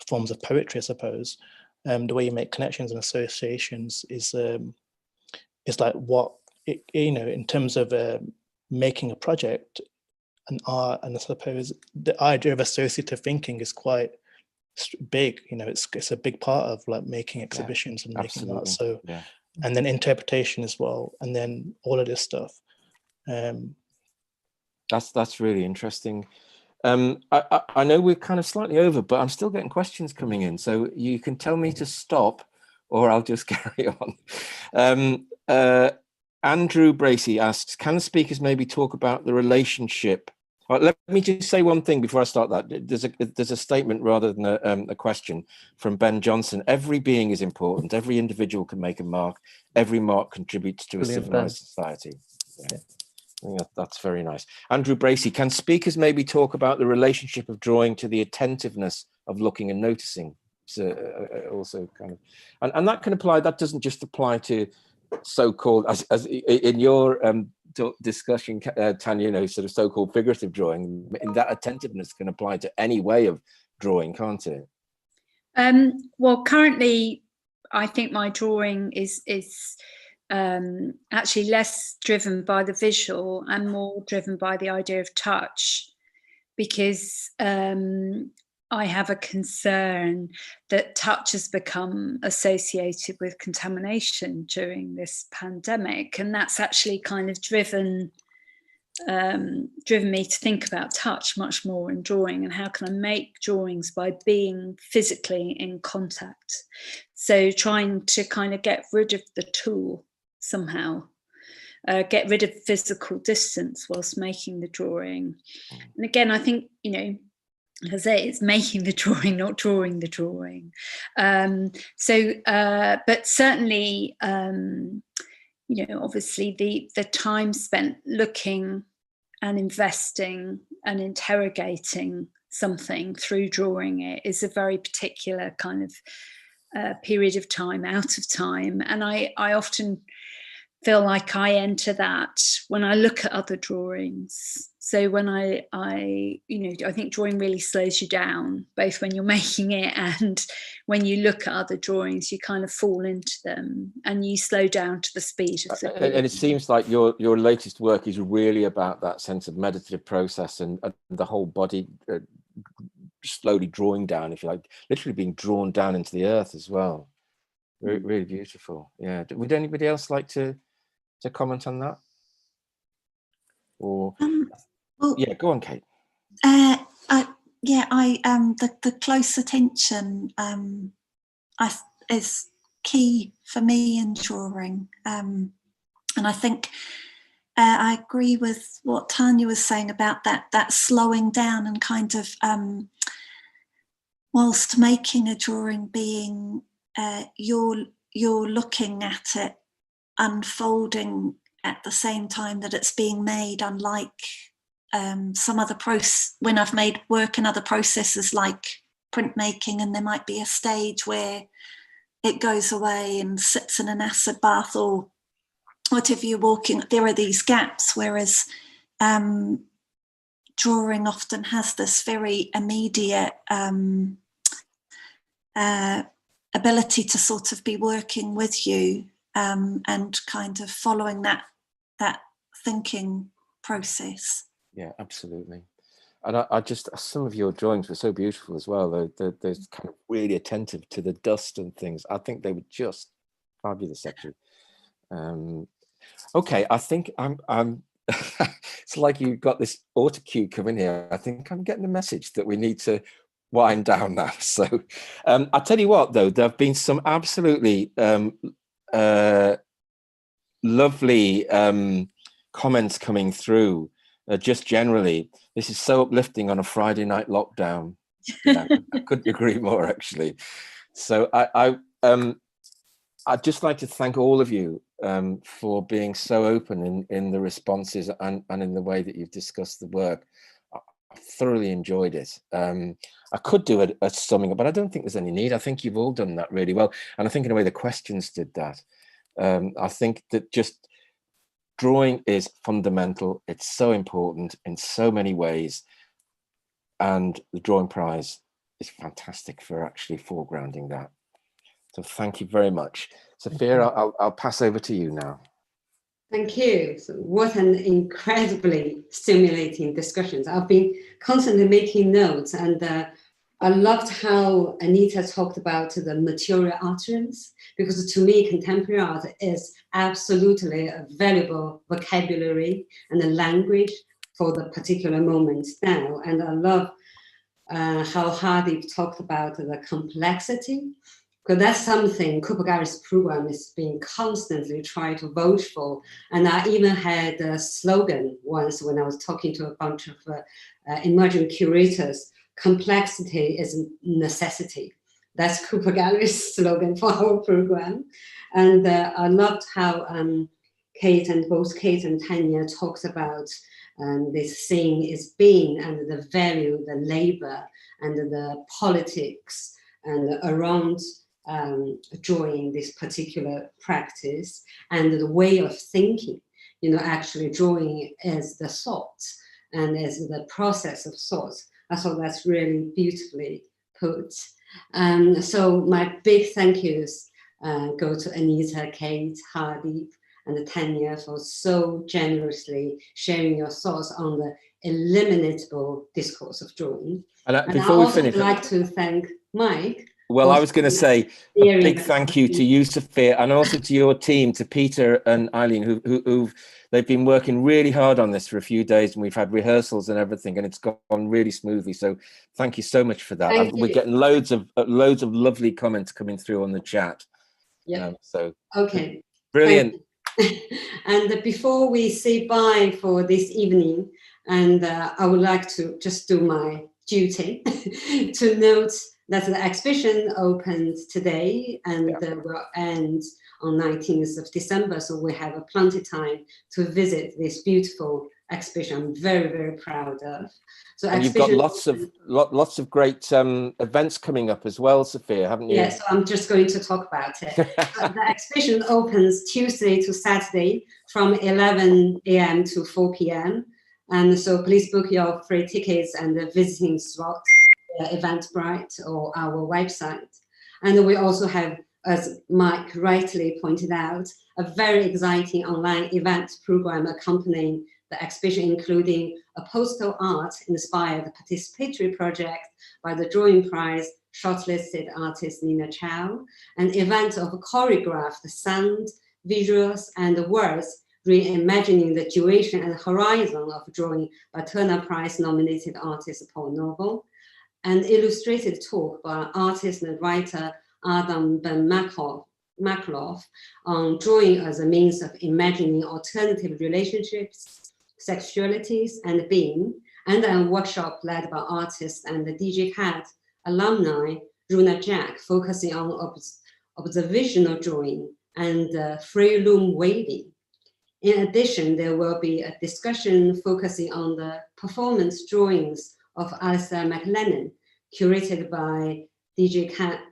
forms of poetry, I suppose. The way you make connections and associations is like what, in terms of making a project, an art, and I suppose the idea of associative thinking is quite big. It's a big part of like making exhibitions and making art. So, and then interpretation as well, and then all of this stuff. That's really interesting. I know we're kind of slightly over, but I'm still getting questions coming in, so you can tell me to stop, or I'll just carry on. Andrew Bracey asks, can the speakers maybe talk about the relationship? Let me just say one thing before I start that. There's a statement rather than a question from Ben Johnson. Every being is important. Every individual can make a mark. Every mark contributes to a civilized society. Yeah. I think that's very nice. Andrew Bracey, can speakers maybe talk about the relationship of drawing to the attentiveness looking and noticing. So also kind of, and that can apply. That doesn't just apply to so-called, as in your discussion, Tanya, you know, sort of so-called figurative drawing. In that attentiveness can apply to any way of drawing, can't it? Well, currently, I think my drawing is actually less driven by the visual and more driven by the idea of touch, because I have a concern that touch has become associated with contamination during this pandemic, and that's actually kind of driven me to think about touch much more in drawing, and how can I make drawings by being physically in contact. So trying to kind of get rid of the tool somehow, get rid of physical distance whilst making the drawing. And again, I think, you know, as I say, it's making the drawing, not drawing the drawing. But certainly, you know, obviously the time spent looking and investing and interrogating something through drawing it is a very particular kind of period of time, out of time. And I often feel like I enter that when I look at other drawings. So when I you know, I think drawing really slows you down, both when you're making it and when you look at other drawings, you kind of fall into them and you slow down to the speed of the drawing. And it seems like your latest work is really about that sense of meditative process and the whole body slowly drawing down, if you like, literally being drawn down into the earth as well. Really beautiful. Yeah. Would anybody else like to comment on that? Or well, yeah, go on, Kate. The close attention is key for me in drawing, and I think I agree with what Tanya was saying about that slowing down and kind of whilst making a drawing, being you're looking at it unfolding at the same time that it's being made, unlike some other process when I've made work in other processes like printmaking, and there might be a stage where it goes away and sits in an acid bath or whatever you're walking. There are these gaps, whereas drawing often has this very immediate ability to sort of be working with you and kind of following that thinking process. Yeah, absolutely. And I just, some of your drawings were so beautiful as well. They're kind of really attentive to the dust and things. I think they were just fabulous, actually. Okay, I think I'm it's like you've got this auto cue coming here. I think I'm getting the message that we need to wind down now. So I'll tell you what, though, there have been some absolutely lovely comments coming through. Just generally, this is so uplifting on a Friday night lockdown. Yeah, I couldn't agree more, actually. So I'd just like to thank all of you for being so open in the responses and in the way that you've discussed the work. I thoroughly enjoyed it. I could do a summing up, but I don't think there's any need. I think you've all done that really well. And I think in a way the questions did that. I think that just drawing is fundamental. It's so important in so many ways. And the Drawing Prize is fantastic for actually foregrounding that. So thank you very much. Sophia, I'll pass over to you now. Thank you. So what an incredibly stimulating discussions. I've been constantly making notes, and I loved how Anita talked about the material utterance, because to me, contemporary art is absolutely a valuable vocabulary and a language for the particular moment now. And I love how Hardeep talked about the complexity, because that's something Kupagary's program is being constantly trying to vote for. And I even had a slogan once when I was talking to a bunch of emerging curators: complexity is necessity. That's Kupagary's slogan for our program. And I loved how both Kate and Tanya talked about this thing is being and the value, the labor, and the politics and around drawing this particular practice and the way of thinking. Actually drawing as the thought and as the process of thought. I thought that's really beautifully put. So my big thank yous go to Anita, Kate, Hardeep, and Tanya for so generously sharing your thoughts on the eliminatable discourse of drawing. And before we finish, I'd like to thank Mike. Well, I was going to say a big thank you to you, Sophia, and also to your team, to Peter and Eileen, they've been working really hard on this for a few days, and we've had rehearsals and everything, and it's gone really smoothly. So thank you so much for that. We're getting loads of lovely comments coming through on the chat. Yeah. So okay, brilliant. And before we say bye for this evening, and I would like to just do my duty to note that the exhibition opened today and will end on 19th of December. So we have plenty of time to visit this beautiful exhibition. I'm very, very proud of. So and you've got lots of great events coming up as well, Sophia, haven't you? Yes, so I'm just going to talk about it. The exhibition opens Tuesday to Saturday from 11 a.m. to 4 p.m. And so please book your free tickets and the visiting slot. Eventbrite or our website. And we also have, as Mike rightly pointed out, a very exciting online event program accompanying the exhibition, including a postal art inspired participatory project by the Drawing Prize shortlisted artist Nina Chow, an event of choreographed sound, visuals, and words reimagining the duration and horizon of drawing by Turner Prize nominated artist Paul Noble, an illustrated talk by artist and writer Adam Ben Makloff on drawing as a means of imagining alternative relationships, sexualities, and being, and a workshop led by artist and the DJ Cat alumni Runa Jack, focusing on observational drawing and free loom weaving. In addition, there will be a discussion focusing on the performance drawings of Alistair McLennan, curated by DJ Cat,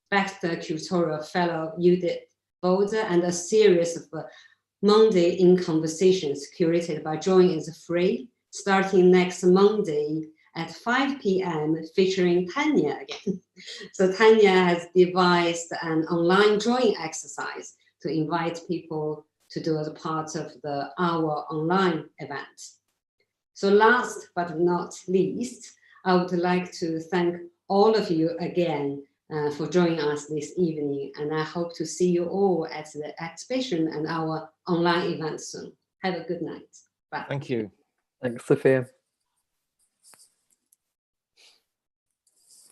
Baxter Curatorial Fellow Judith Boulder, and a series of Monday in Conversations curated by Drawing is Free, starting next Monday at 5 p.m. featuring Tanya again. So Tanya has devised an online drawing exercise to invite people to do as a part of the Hour online event. So last but not least, I would like to thank all of you again for joining us this evening, and I hope to see you all at the exhibition and our online event soon. Have a good night. Bye. Thank you. Thanks, Sophia.